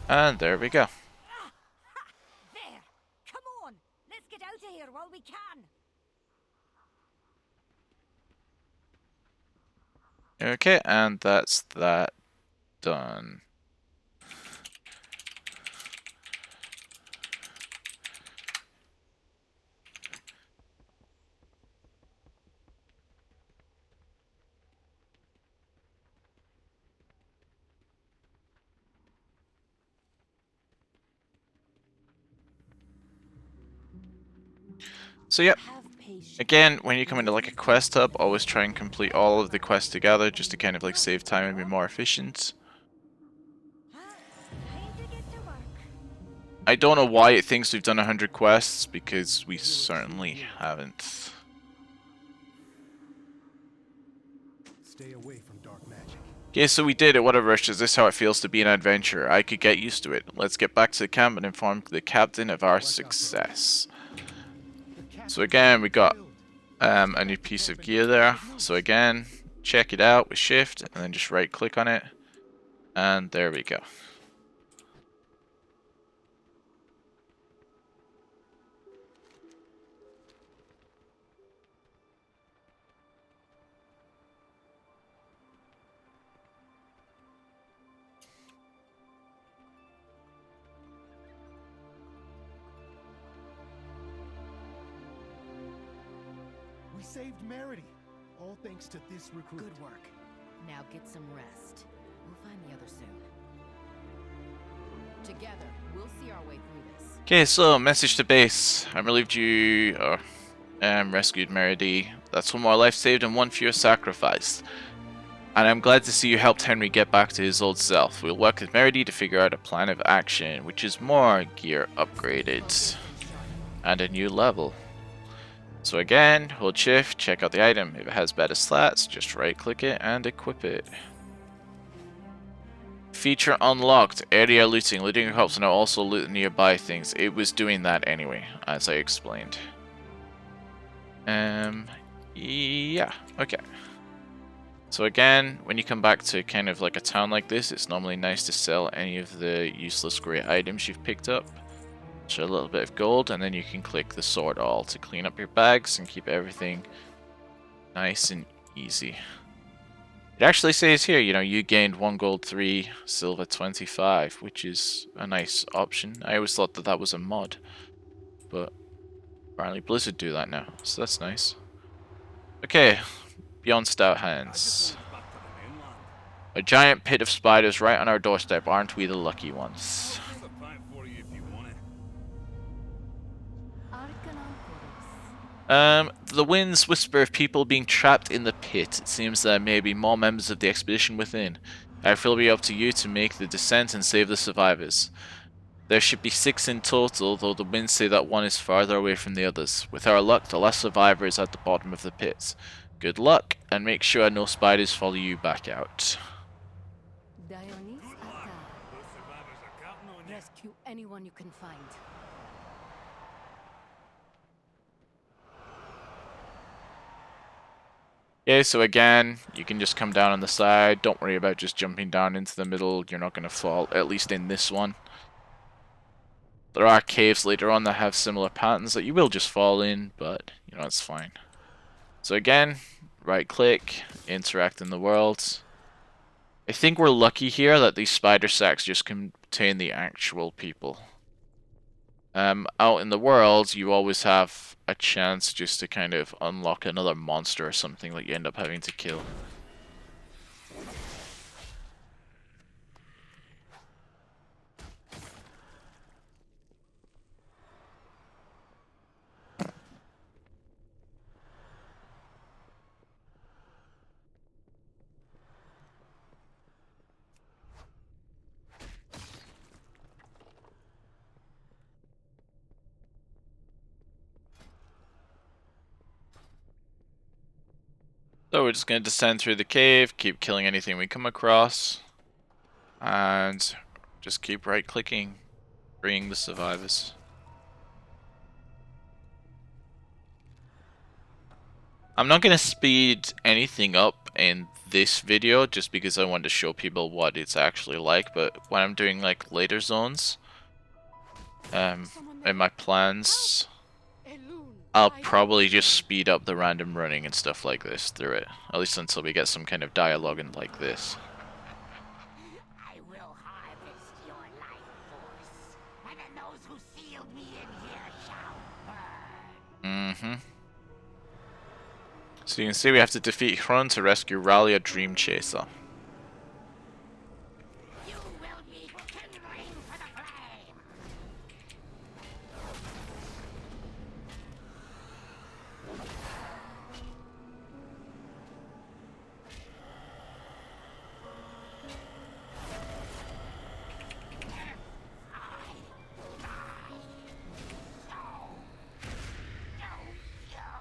And there we go. There! Come on! Let's get out of here while we can! Okay, and that's that done. So yep, again, when you come into like a quest hub, always try and complete all of the quests together just to kind of like save time and be more efficient. I don't know why it thinks we've done 100 quests, because we certainly haven't. Stay away from dark magic. Okay, so we did it. What a rush. Is this how it feels to be an adventurer? I could get used to it. Let's get back to the camp and inform the captain of our success. So again, we got a new piece of gear there. So again, check it out with shift and then just right click on it. And there we go. We saved Merity, all thanks to this recruit. Good work. Now get some rest. We'll find the other soon. Together, we'll see our way through this. Okay, so message to base. I'm relieved you rescued Merity. That's one more life saved and one fewer sacrificed. And I'm glad to see you helped Henry get back to his old self. We'll work with Merity to figure out a plan of action, which is more gear upgraded and a new level. So again, hold shift, check out the item. If it has better stats, just right click it and equip it. Feature unlocked. Area looting. Looting helps now also loot nearby things. It was doing that anyway, as I explained. Yeah, okay. So again, when you come back to kind of like a town like this, it's normally nice to sell any of the useless grey items you've picked up. So a little bit of gold, and then you can click the sort all to clean up your bags and keep everything nice and easy. It actually says here, you know, you gained 1 gold, 3 silver, 25, which is a nice option. I always thought that that was a mod, but apparently Blizzard do that now, so that's nice. Okay, beyond Stout Hands. A giant pit of spiders right on our doorstep. Aren't we the lucky ones? The winds whisper of people being trapped in the pit. It seems there may be more members of the expedition within. I feel it'll be up to you to make the descent and save the survivors. There should be 6 in total, though the winds say that one is farther away from the others. With our luck, the last survivor is at the bottom of the pit. Good luck, and make sure no spiders follow you back out. Rescue anyone you can find. Okay, so again, you can just come down on the side. Don't worry about just jumping down into the middle. You're not going to fall, at least in this one. There are caves later on that have similar patterns that you will just fall in, but, you know, it's fine. So again, right click, interact in the world. I think we're lucky here that these spider sacks just contain the actual people. Out in the world, you always have a chance just to kind of unlock another monster or something that you end up having to kill. So we're just going to descend through the cave, keep killing anything we come across, and just keep right clicking, freeing the survivors. I'm not going to speed anything up in this video just because I want to show people what it's actually like, but when I'm doing like later zones, in my plans, I'll probably just speed up the random running and stuff like this through it. At least until we get some kind of dialogue and like this. I will harvest your life force, and then those who sealed me in here shall burn. So you can see we have to defeat Hrun to rescue Ralia Dream Chaser. You will be kindling for the flame.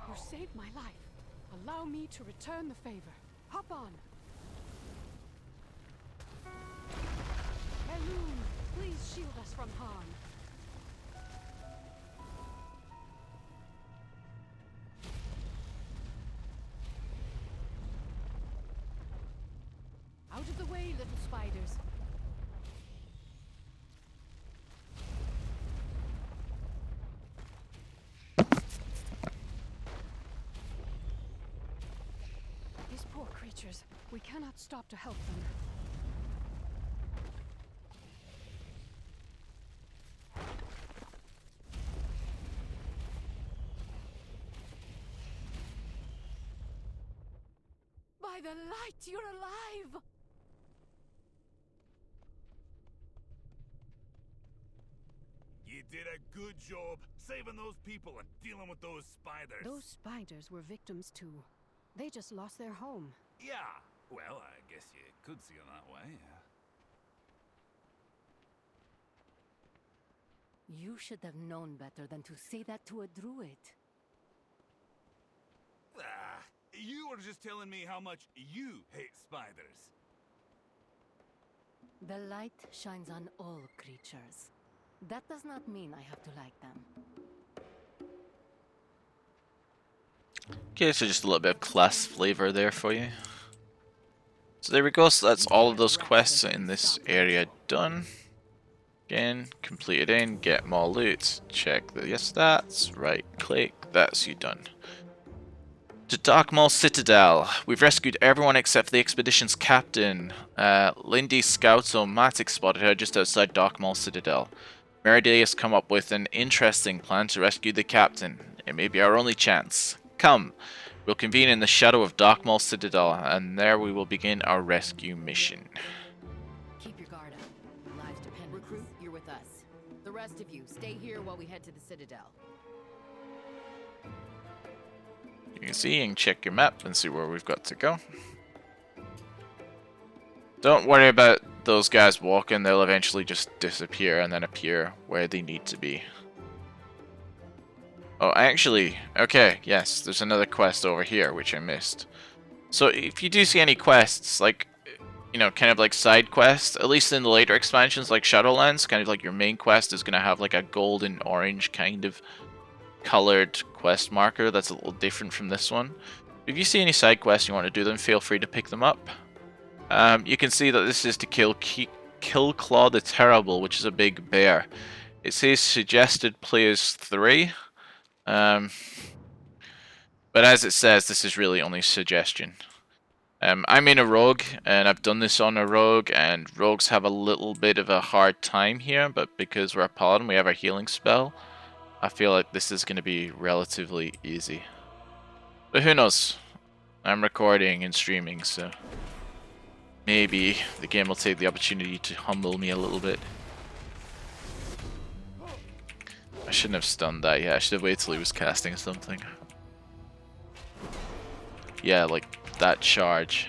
You saved my life. Allow me to return the favor. Hop on. Elune, please shield us from harm. Out of the way, little spiders. These poor creatures. We cannot stop to help them. By the light, you're alive! You did a good job saving those people and dealing with those spiders. Those spiders were victims too. They just lost their home. Yeah. Well, I guess you could see it that way. You should have known better than to say that to a druid. Ah, you were just telling me how much you hate spiders. The light shines on all creatures. That does not mean I have to like them. Okay, so just a little bit of class flavor there for you. So there we go, so that's all of those quests in this area done. Again, completed in, get more loot, check the stats, right click, that's you done. To Darkmaul Citadel, we've rescued everyone except for the expedition's captain. Lindy's scouts-o-matic spotted her just outside Darkmaul Citadel. Meriday has come up with an interesting plan to rescue the captain. It may be our only chance. Come, we'll convene in the shadow of Darkmaul Citadel, and there we will begin our rescue mission. Keep your guard up. Lives depend. Recruit, you're with us. The rest of you, stay here while we head to the Citadel. You can see and check your map and see where we've got to go. Don't worry about those guys walking, they'll eventually just disappear and then appear where they need to be. Oh, actually, okay, yes, there's another quest over here, which I missed. So if you do see any quests, like, you know, kind of like side quests, at least in the later expansions like Shadowlands, kind of like your main quest is going to have like a golden orange kind of colored quest marker that's a little different from this one. If you see any side quests you want to do them, feel free to pick them up. You can see that this is to kill Claw the Terrible, which is a big bear. It says suggested players 3. But as it says, this is really only suggestion. I'm in a rogue, and I've done this on a rogue, and rogues have a little bit of a hard time here, but because we're a paladin, we have our healing spell. I feel like this is going to be relatively easy. But who knows? I'm recording and streaming, so maybe the game will take the opportunity to humble me a little bit. I shouldn't have stunned that yet. I should have waited till he was casting something. Yeah, like that charge.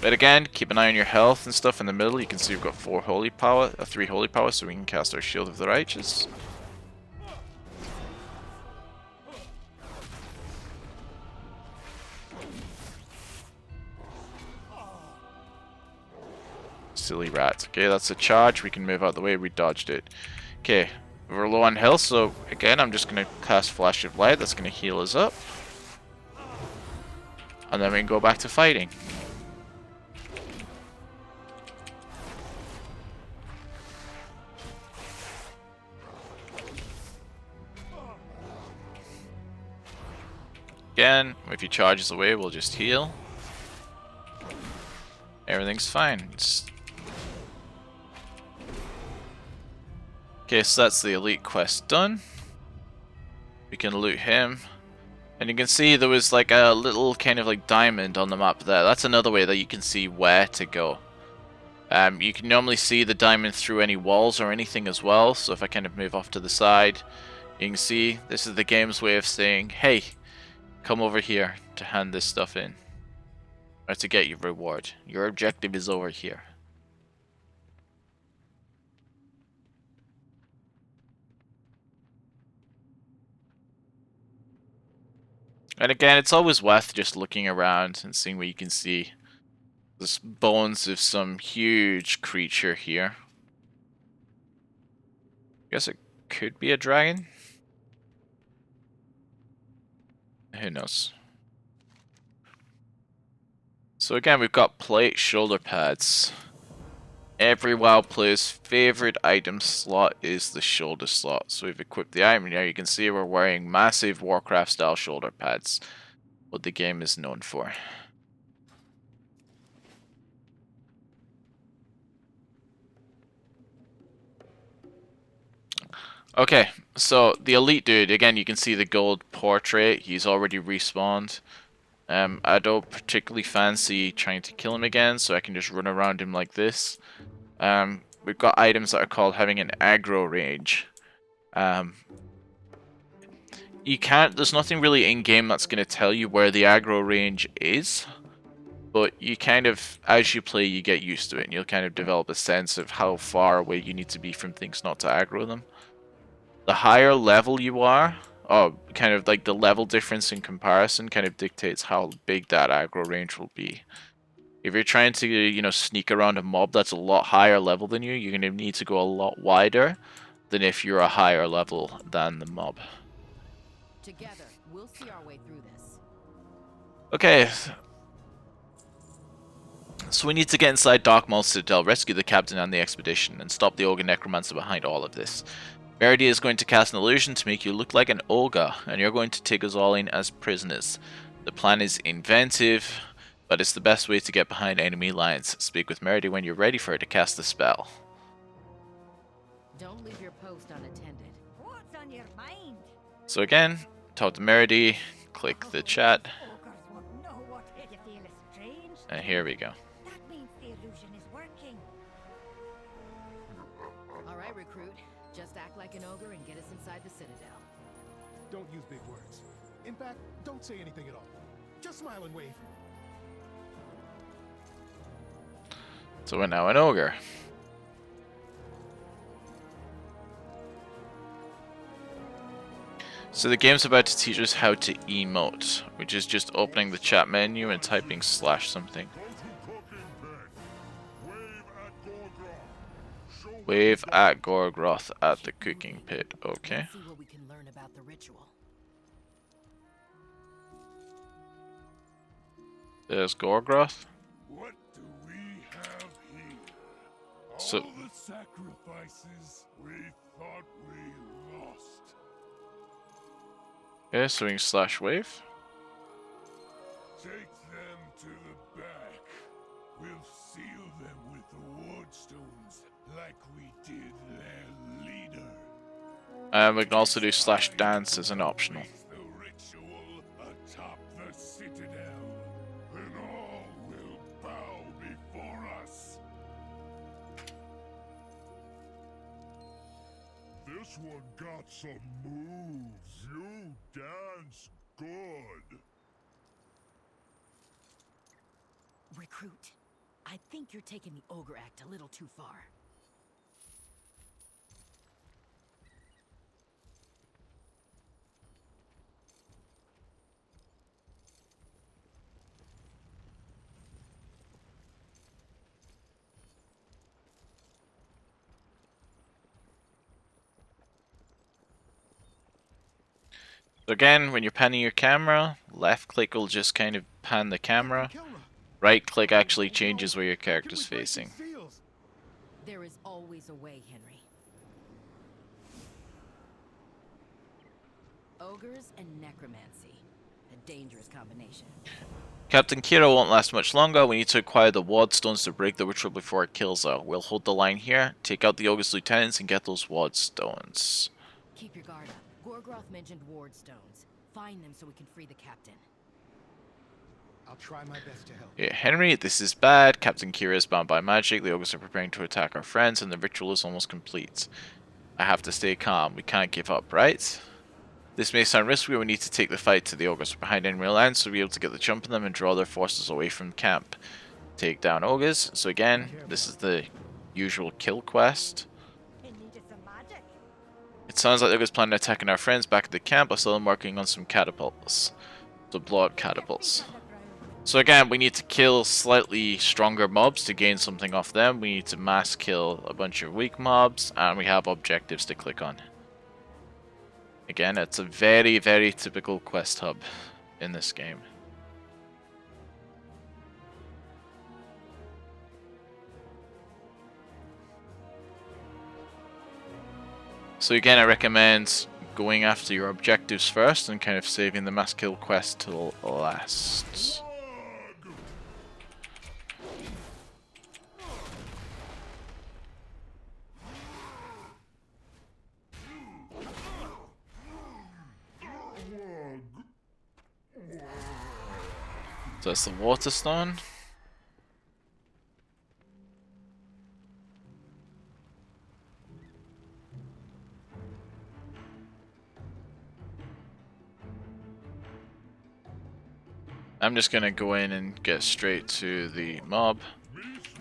But again, keep an eye on your health and stuff in the middle. You can see we've got 3 holy power, so we can cast our Shield of the Righteous. Silly rat. Okay, that's a charge. We can move out of the way. We dodged it. Okay, we're low on health, so again, I'm just going to cast Flash of Light. That's going to heal us up. And then we can go back to fighting. Again, if he charges away, we'll just heal. Everything's fine. Okay, so that's the elite quest done. We can loot him. And you can see there was like a little kind of like diamond on the map there. That's another way that you can see where to go. You can normally see the diamond through any walls or anything as well. So if I kind of move off to the side, you can see this is the game's way of saying, hey, come over here to hand this stuff in. Or to get your reward. Your objective is over here. And again, it's always worth just looking around and seeing what you can see. There's bones of some huge creature here. Guess it could be a dragon? Who knows? So again, we've got plate shoulder pads. Every WoW player's favorite item slot is the shoulder slot. So we've equipped the item. Now you can see we're wearing massive Warcraft style shoulder pads. What the game is known for. Okay, so the elite dude, again you can see the gold portrait, he's already respawned. I don't particularly fancy trying to kill him again, so I can just run around him like this. We've got items that are called having an aggro range. You can't, there's nothing really in-game that's going to tell you where the aggro range is, but you kind of, as you play, you get used to it, and you'll kind of develop a sense of how far away you need to be from things not to aggro them. The higher level you are, or kind of like the level difference in comparison kind of dictates how big that aggro range will be. If you're trying to, you know, sneak around a mob that's a lot higher level than you, you're going to need to go a lot wider than if you're a higher level than the mob. Together, we'll see our way through this. Okay. So we need to get inside Darkmaul Citadel, rescue the captain and the expedition, and stop the Ogre Necromancer behind all of this. Merida is going to cast an illusion to make you look like an ogre, and you're going to take us all in as prisoners. The plan is inventive, but it's the best way to get behind enemy lines. Speak with Merida when you're ready for her to cast the spell. Don't leave your post unattended. What's on your mind? So again, talk to Merida, click the chat, Ogres won't know what hit. You feel it's strange? and here we go. That means the illusion is working. Alright, recruit. Just act like an ogre and get us inside the Citadel. Don't use big words. In fact, don't say anything at all. Just smile and wave. So we're now an ogre. So the game's about to teach us how to emote, which is just opening the chat menu and typing slash something. Wave at Gorgroth at the cooking pit. Okay. Let's see what we can learn about the ritual. There's Gorgroth. What do we have here? So- All the sacrifices we thought we lost. Okay, so we can slash wave. Take them to the back. We'll seal them with the wardstones like we did their leader. And we can also do slash dance as an optional. Place the ritual atop the citadel. Then all will bow before us. This one got some moves. You dance good. Recruit, I think you're taking the ogre act a little too far. So again, when you're panning your camera, left click will just kind of pan the camera. Right click actually changes where your character's facing. There is always a way, Henry. Ogres and necromancy. A dangerous combination. Captain Kira won't last much longer. We need to acquire the ward stones to break the ritual before it kills her. We'll hold the line here, take out the Ogre's lieutenants, and get those ward stones. Keep your guard up. Gorgroth mentioned ward stones. Find them so we can free the captain. I'll try my best to help. Yeah, Henry, this is bad. Captain Kira is bound by magic. The Ogres are preparing to attack our friends, and the ritual is almost complete. I have to stay calm. We can't give up, right? This may sound risky. We need to take the fight to the Ogres behind enemy lines, so we'll be able to get the jump on them and draw their forces away from camp. Take down Ogres. So again, this is the usual kill quest. It needed some magic. It sounds like the Ogres plan on attacking our friends back at the camp. I saw them working on some catapults. To blow up catapults. So again, we need to kill slightly stronger mobs to gain something off them. We need to mass kill a bunch of weak mobs, and we have objectives to click on. Again, it's a very, very typical quest hub in this game. So again, I recommend going after your objectives first and kind of saving the mass kill quest till last. So that's the water stone. I'm just gonna go in and get straight to the mob.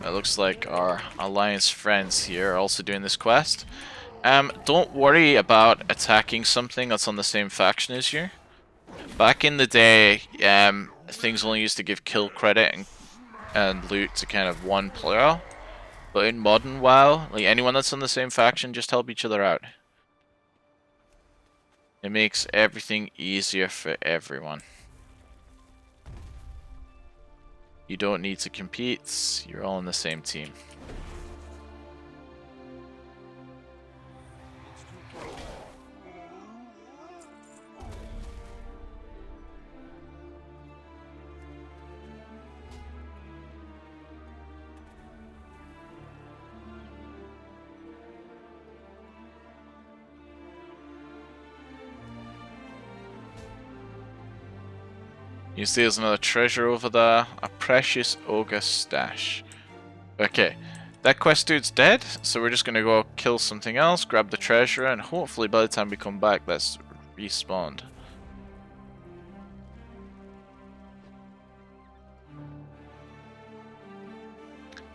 It looks like our alliance friends here are also doing this quest. Don't worry about attacking something that's on the same faction as you. Back in the day, things only used to give kill credit and loot to kind of one player. But in modern WoW, like anyone that's on the same faction, just help each other out. It makes everything easier for everyone. You don't need to compete, you're all on the same team. You see there's another treasure over there, a precious ogre stash. Okay, that quest dude's dead, so we're just gonna go kill something else, grab the treasure, and hopefully by the time we come back that's respawned.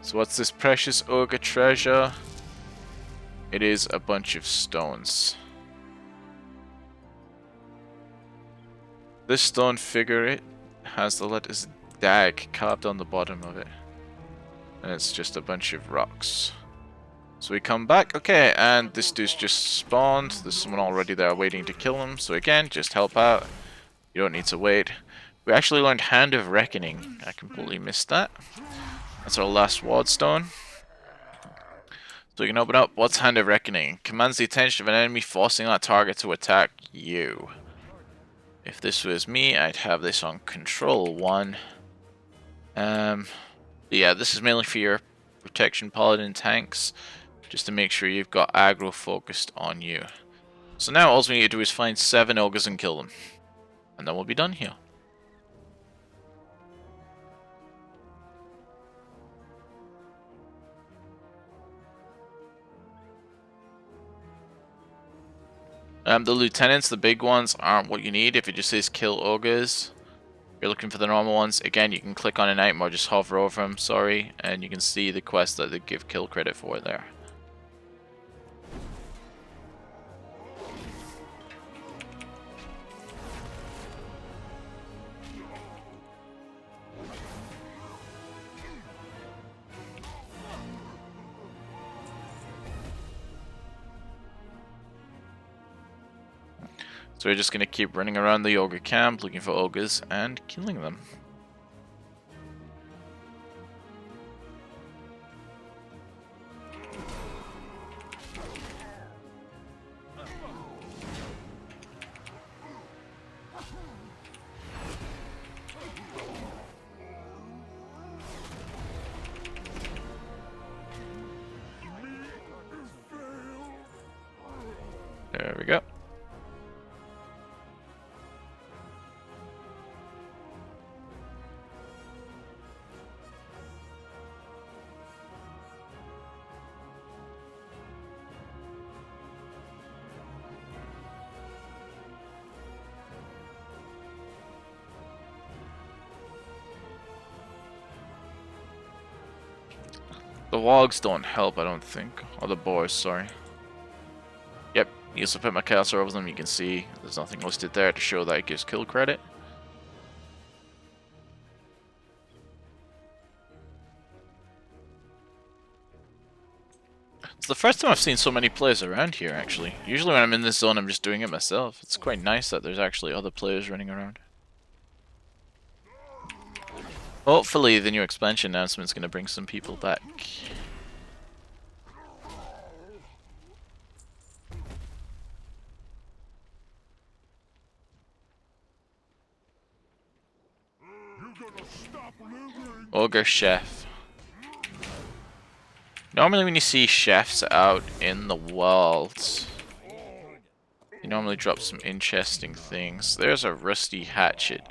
So what's this precious ogre treasure? It is a bunch of stones. This stone figure, it has the letters DAG carved on the bottom of it. And it's just a bunch of rocks. So we come back, okay, and this dude's just spawned. There's someone already there waiting to kill him. So again, just help out. You don't need to wait. We actually learned Hand of Reckoning. I completely missed that. That's our last ward stone. So we can open up, what's Hand of Reckoning? Commands the attention of an enemy, forcing that target to attack you. If this was me, I'd have this on control 1. Yeah, this is mainly for your protection paladin tanks, just to make sure you've got aggro focused on you. So now all we need to do is find 7 ogres and kill them. And then we'll be done here. The lieutenants, the big ones, aren't what you need. If it just says kill ogres, you're looking for the normal ones. Again, you can click on an item or just hover over them, sorry, and you can see the quest that they give kill credit for there. So we're just going to keep running around the ogre camp, looking for ogres and killing them. There we go. The logs don't help, I don't think. Or the boars, sorry. Yep, you also put my cursor over them, you can see there's nothing listed there to show that it gives kill credit. It's the first time I've seen so many players around here, actually. Usually when I'm in this zone, I'm just doing it myself. It's quite nice that there's actually other players running around. Hopefully the new expansion announcement is going to bring some people back. Ogre chef. Normally when you see chefs out in the world, you normally drop some interesting things. There's a rusty hatchet.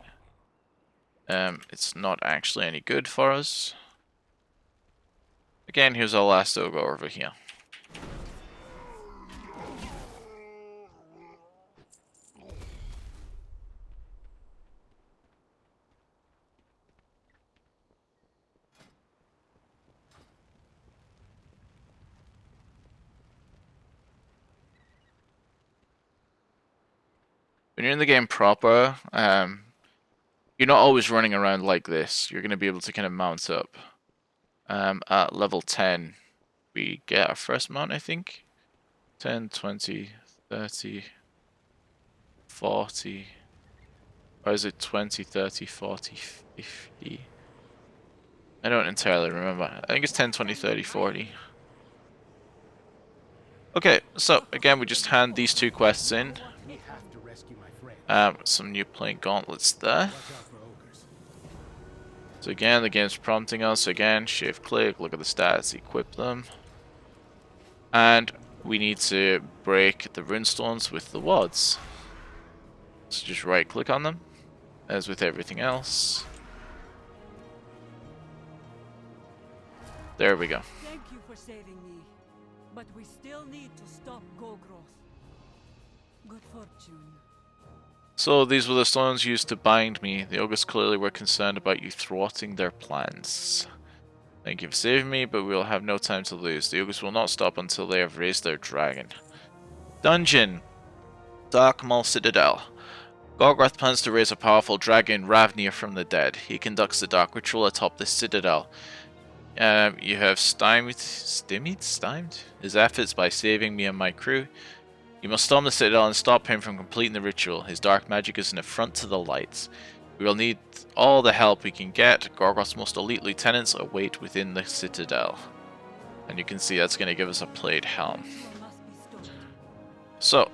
It's not actually any good for us. Again, here's our last ogre over here. When you're in the game proper, you're not always running around like this. You're going to be able to kind of mount up. At level 10, we get our first mount, I think. 10, 20, 30, 40. Or is it 20, 30, 40, 50? I don't entirely remember. I think it's 10, 20, 30, 40. Okay, so again, we just hand these two quests in. Some new playing gauntlets there. So again, the game's prompting us again, shift click, look at the stats, equip them. And we need to break the runestones with the wads. So just right click on them, as with everything else. There we go. Thank you for saving me, but we still need to stop Golgroth. Good fortune. So these were the stones used to bind me. The ogres clearly were concerned about you thwarting their plans. Thank you for saving me, but we will have no time to lose. The ogres will not stop until they have raised their dragon. Dungeon. Dark Maul Citadel. Golgroth plans to raise a powerful dragon, Ravnir, from the dead. He conducts the dark ritual atop the citadel. You have stymied his efforts by saving me and my crew. You must storm the citadel and stop him from completing the ritual. His dark magic is an affront to the lights. We will need all the help we can get. Golgroth's most elite lieutenants await within the citadel. And you can see that's going to give us a plate helm. So,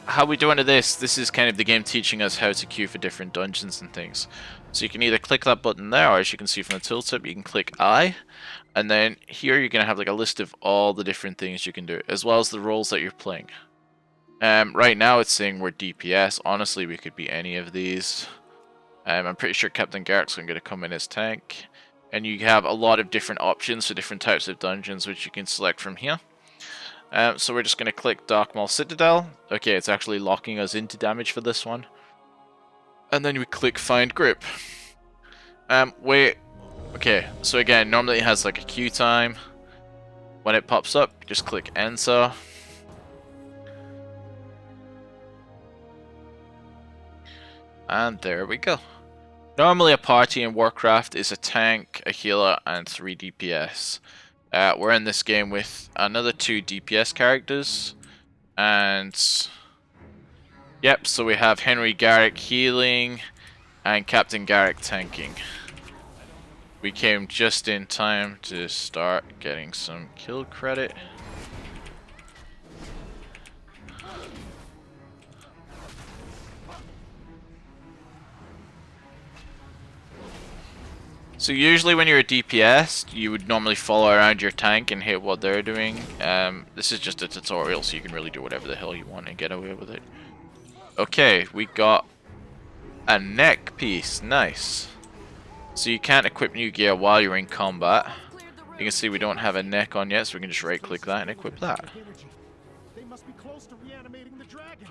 how we do into this? This is kind of the game teaching us how to queue for different dungeons and things. So you can either click that button there, or as you can see from the tooltip, you can click I. And then here you're going to have like a list of all the different things you can do, as well as the roles that you're playing. Right now it's saying we're DPS. Honestly, we could be any of these. I'm pretty sure Captain Garrick's going to come in as tank. And you have a lot of different options for different types of dungeons, which you can select from here. So we're just going to click Dark Maul Citadel. Okay, it's actually locking us into damage for this one. And then we click Find Grip. Wait. Okay, so again, normally it has like a queue time. When it pops up, just click Enter. And there we go. Normally a party in Warcraft is a tank, a healer, and 3 DPS. We're in this game with another 2 DPS characters. And yep, so we have Henry Garrick healing and Captain Garrick tanking. We came just in time to start getting some kill credit. So usually when you're a DPS, you would normally follow around your tank and hit what they're doing. This is just a tutorial, so you can really do whatever the hell you want and get away with it. Okay, we got a neck piece. Nice. So you can't equip new gear while you're in combat. You can see we don't have a neck on yet, so we can just right click that and equip that. They must be close to reanimating the dragon.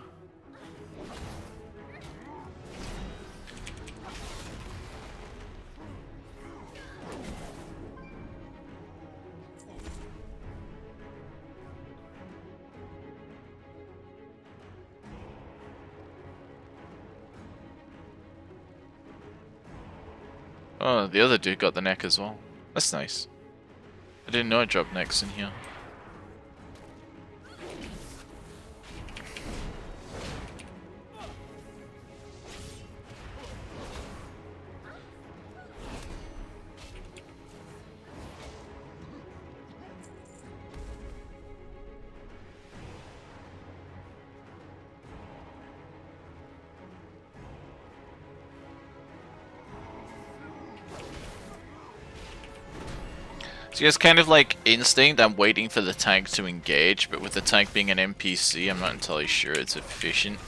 Oh, the other dude got the neck as well. That's nice. I didn't know it dropped necks in here. So it's kind of like Instinct, I'm waiting for the tank to engage, but with the tank being an NPC, I'm not entirely sure it's efficient.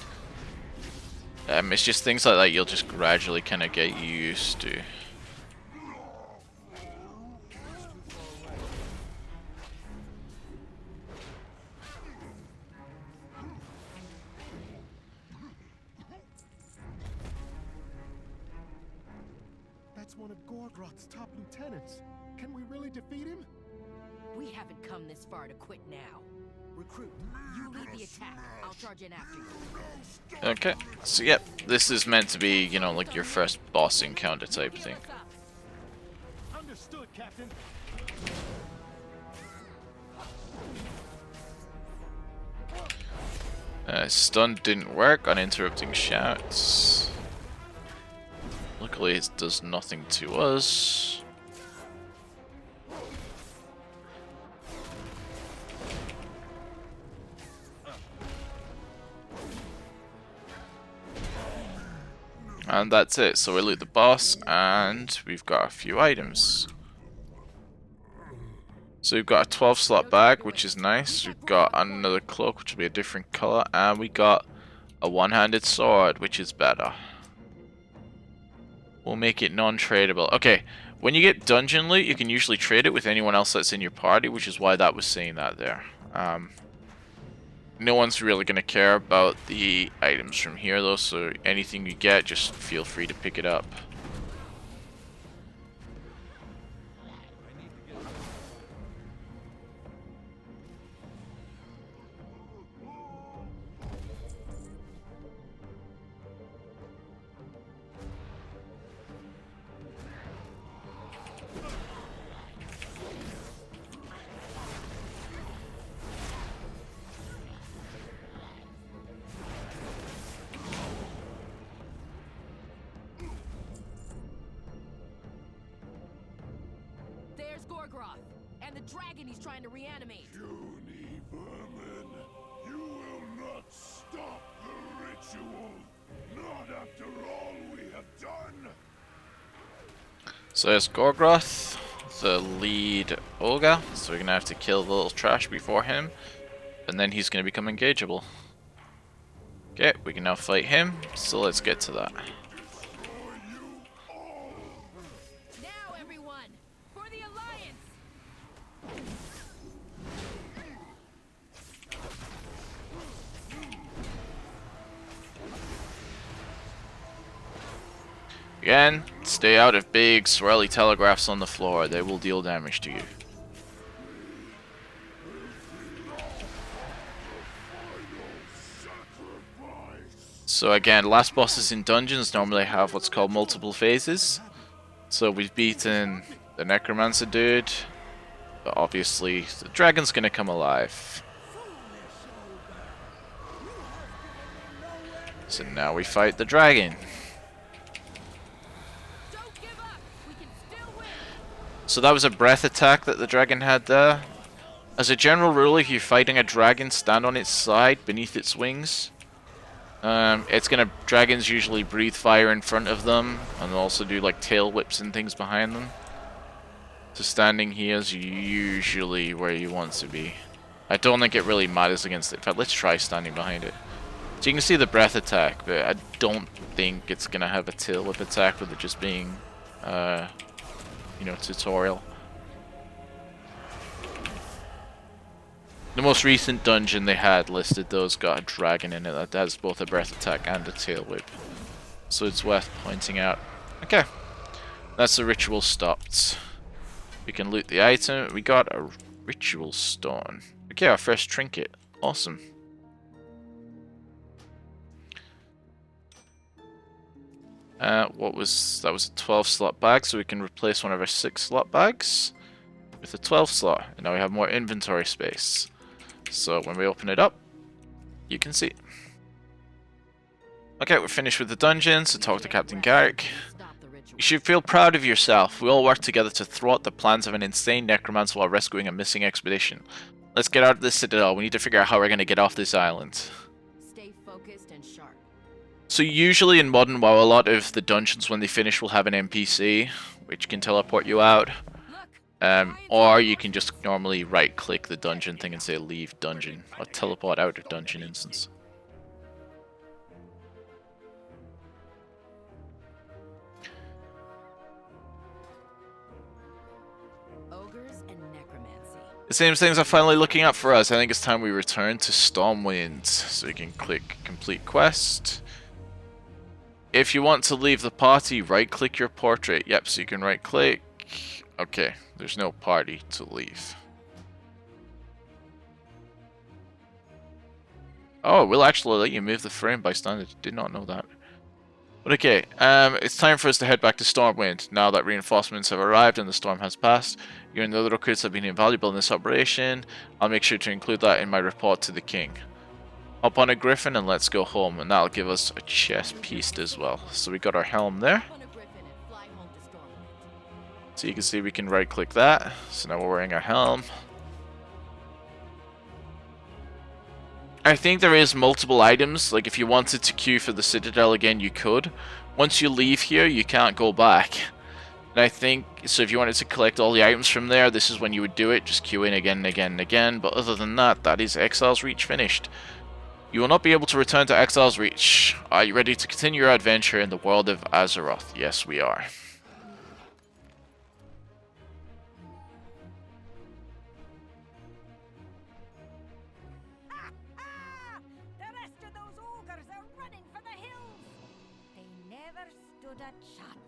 It's just things like that you'll just gradually kind of get used to. That's one of Gorgroth's top lieutenants. Can we really defeat him? We haven't come this far to quit now. Recruit, you lead the attack. I'll charge in after you. Okay, so yep, this is meant to be, you know, like your first boss encounter type thing. Understood, Captain. Stun didn't work on interrupting shouts. Luckily it does nothing to us. And that's it, so we loot the boss and we've got a few items. So we've got a 12 slot bag, which is nice. We've got another cloak, which will be a different color, and we got a one-handed sword, which is better. We'll make it non-tradable. Okay, when you get dungeon loot, you can usually trade it with anyone else that's in your party, which is why that was saying that there. No one's really going to care about the items from here though, so anything you get, just feel free to pick it up. There's Gorgroth, and the dragon he's trying to reanimate. Puny vermin, you will not stop the ritual. Not after all we have done. So there's Gorgroth, the lead ogre, so we're going to have to kill the little trash before him, and then he's going to become engageable. Okay, we can now fight him, so let's get to that. Now, everyone, for the Alliance! Again, stay out of big swirly telegraphs on the floor, they will deal damage to you. So again, last bosses in dungeons normally have what's called multiple phases. So we've beaten the Necromancer dude, but obviously the dragon's gonna come alive. So now we fight the dragon. Don't give up! We can still win! So that was a breath attack that the dragon had there. As a general rule, if you're fighting a dragon, stand on its side, beneath its wings. Dragons usually breathe fire in front of them, and also do like tail whips and things behind them. So standing here is usually where you want to be. I don't think it really matters against it. In fact, let's try standing behind it. So you can see the breath attack, but I don't think it's gonna have a tail whip attack with it just being, you know, tutorial. The most recent dungeon they had listed those got a dragon in it that has both a breath attack and a tail whip. So it's worth pointing out. Okay, that's the ritual stopped. We can loot the item. We got a ritual stone. Okay, our first trinket. Awesome. That was a 12 slot bag, so we can replace one of our 6 slot bags with a 12 slot, and now we have more inventory space. So when we open it up, you can see. Okay, we're finished with the dungeon, so talk to Captain Garrick. You should feel proud of yourself. We all worked together to thwart the plans of an insane necromancer while rescuing a missing expedition. Let's get out of this citadel. We need to figure out how we're going to get off this island. Stay focused and sharp. So usually in Modern WoW, a lot of the dungeons when they finish will have an NPC, which can teleport you out. Or you can just normally right-click the dungeon thing and say leave dungeon, or teleport out of dungeon instance. Ogres and necromancy. It seems things are finally looking up for us. I think it's time we return to Stormwind. So you can click complete quest. If you want to leave the party, right-click your portrait. Yep, so you can right-click. Okay, there's no party to leave. Oh, we'll actually let you move the frame by standard. Did not know that. But okay, it's time for us to head back to Stormwind. Now that reinforcements have arrived and the storm has passed, you and the other recruits have been invaluable in this operation. I'll make sure to include that in my report to the king. Hop on a griffin and let's go home, and that'll give us a chest piece as well. So we got our helm there. So you can see we can right click that. So now we're wearing our helm. I think there is multiple items, like if you wanted to queue for the Citadel again you could. Once you leave here you can't go back. And I think, so if you wanted to collect all the items from there, this is when you would do it, just queue in again and again and again. But other than that, that is Exile's Reach finished. You will not be able to return to Exile's Reach. Are you ready to continue your adventure in the world of Azeroth? Yes, we are. The rest of those ogres are running for the hills! They never stood a chance.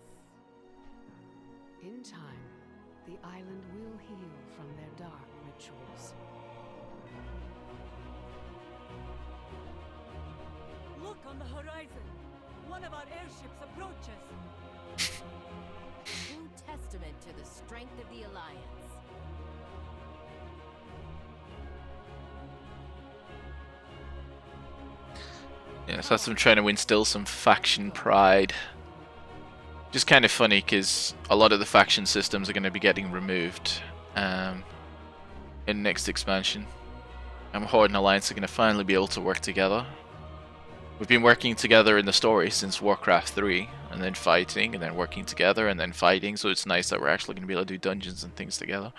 In time, the island will heal from their dark rituals. Look on the horizon. One of our airships approaches. True testament to the strength of the Alliance. Yeah, so that's them trying to instill some faction pride. Just kind of funny because a lot of the faction systems are going to be getting removed in next expansion. And Horde and Alliance are going to finally be able to work together. We've been working together in the story since Warcraft 3, and then fighting, and then working together, and then fighting, so it's nice that we're actually going to be able to do dungeons and things together.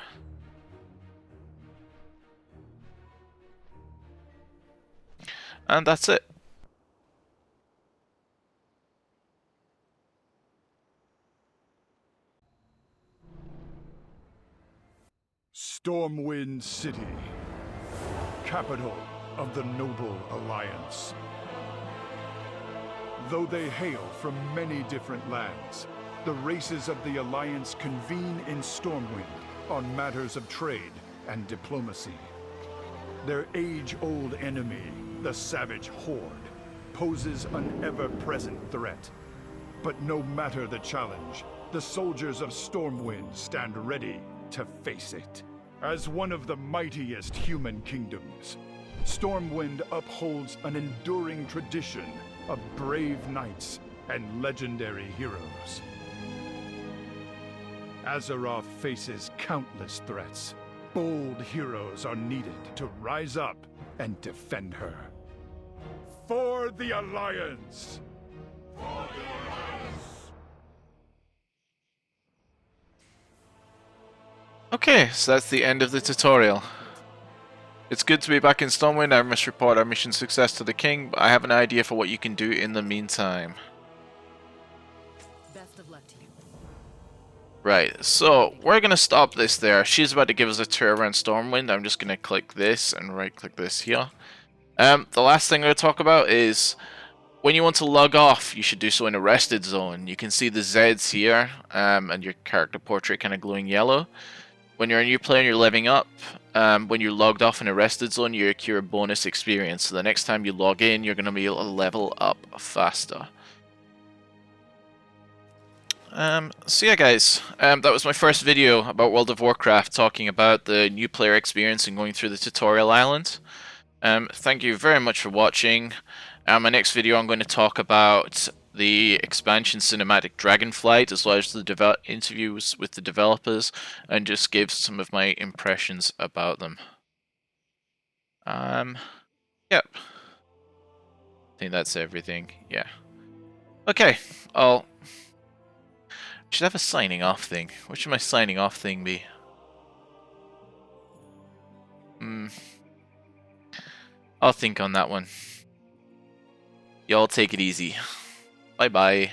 And that's it. Stormwind City, capital of the Noble Alliance. Though they hail from many different lands, the races of the Alliance convene in Stormwind on matters of trade and diplomacy. Their age-old enemy, the savage Horde, poses an ever-present threat. But no matter the challenge, the soldiers of Stormwind stand ready to face it. As one of the mightiest human kingdoms, Stormwind upholds an enduring tradition of brave knights and legendary heroes. Azeroth faces countless threats. Bold heroes are needed to rise up and defend her. For the Alliance! For the Alliance! Okay, so that's the end of the tutorial. It's good to be back in Stormwind. I must report our mission success to the king, but I have an idea for what you can do in the meantime. Best of luck to you. Right, so we're going to stop this there. She's about to give us a tour around Stormwind. I'm just going to click this and right click this here. The last thing I'm going to talk about is when you want to log off, you should do so in a rested zone. You can see the Zs here and your character portrait kind of glowing yellow. When you're a new player and you're leveling up, when you're logged off in a rested zone, you accrue a bonus experience. So the next time you log in, you're going to be able to level up faster. So yeah guys, that was my first video about World of Warcraft, talking about the new player experience and going through the tutorial island. Thank you very much for watching. My next video I'm going to talk about the expansion cinematic Dragonflight, as well as the interviews with the developers, and just give some of my impressions about them. Yep. I think that's everything. Yeah. Okay, I should have a signing off thing. What should my signing off thing be? I'll think on that one. Y'all take it easy. Bye bye.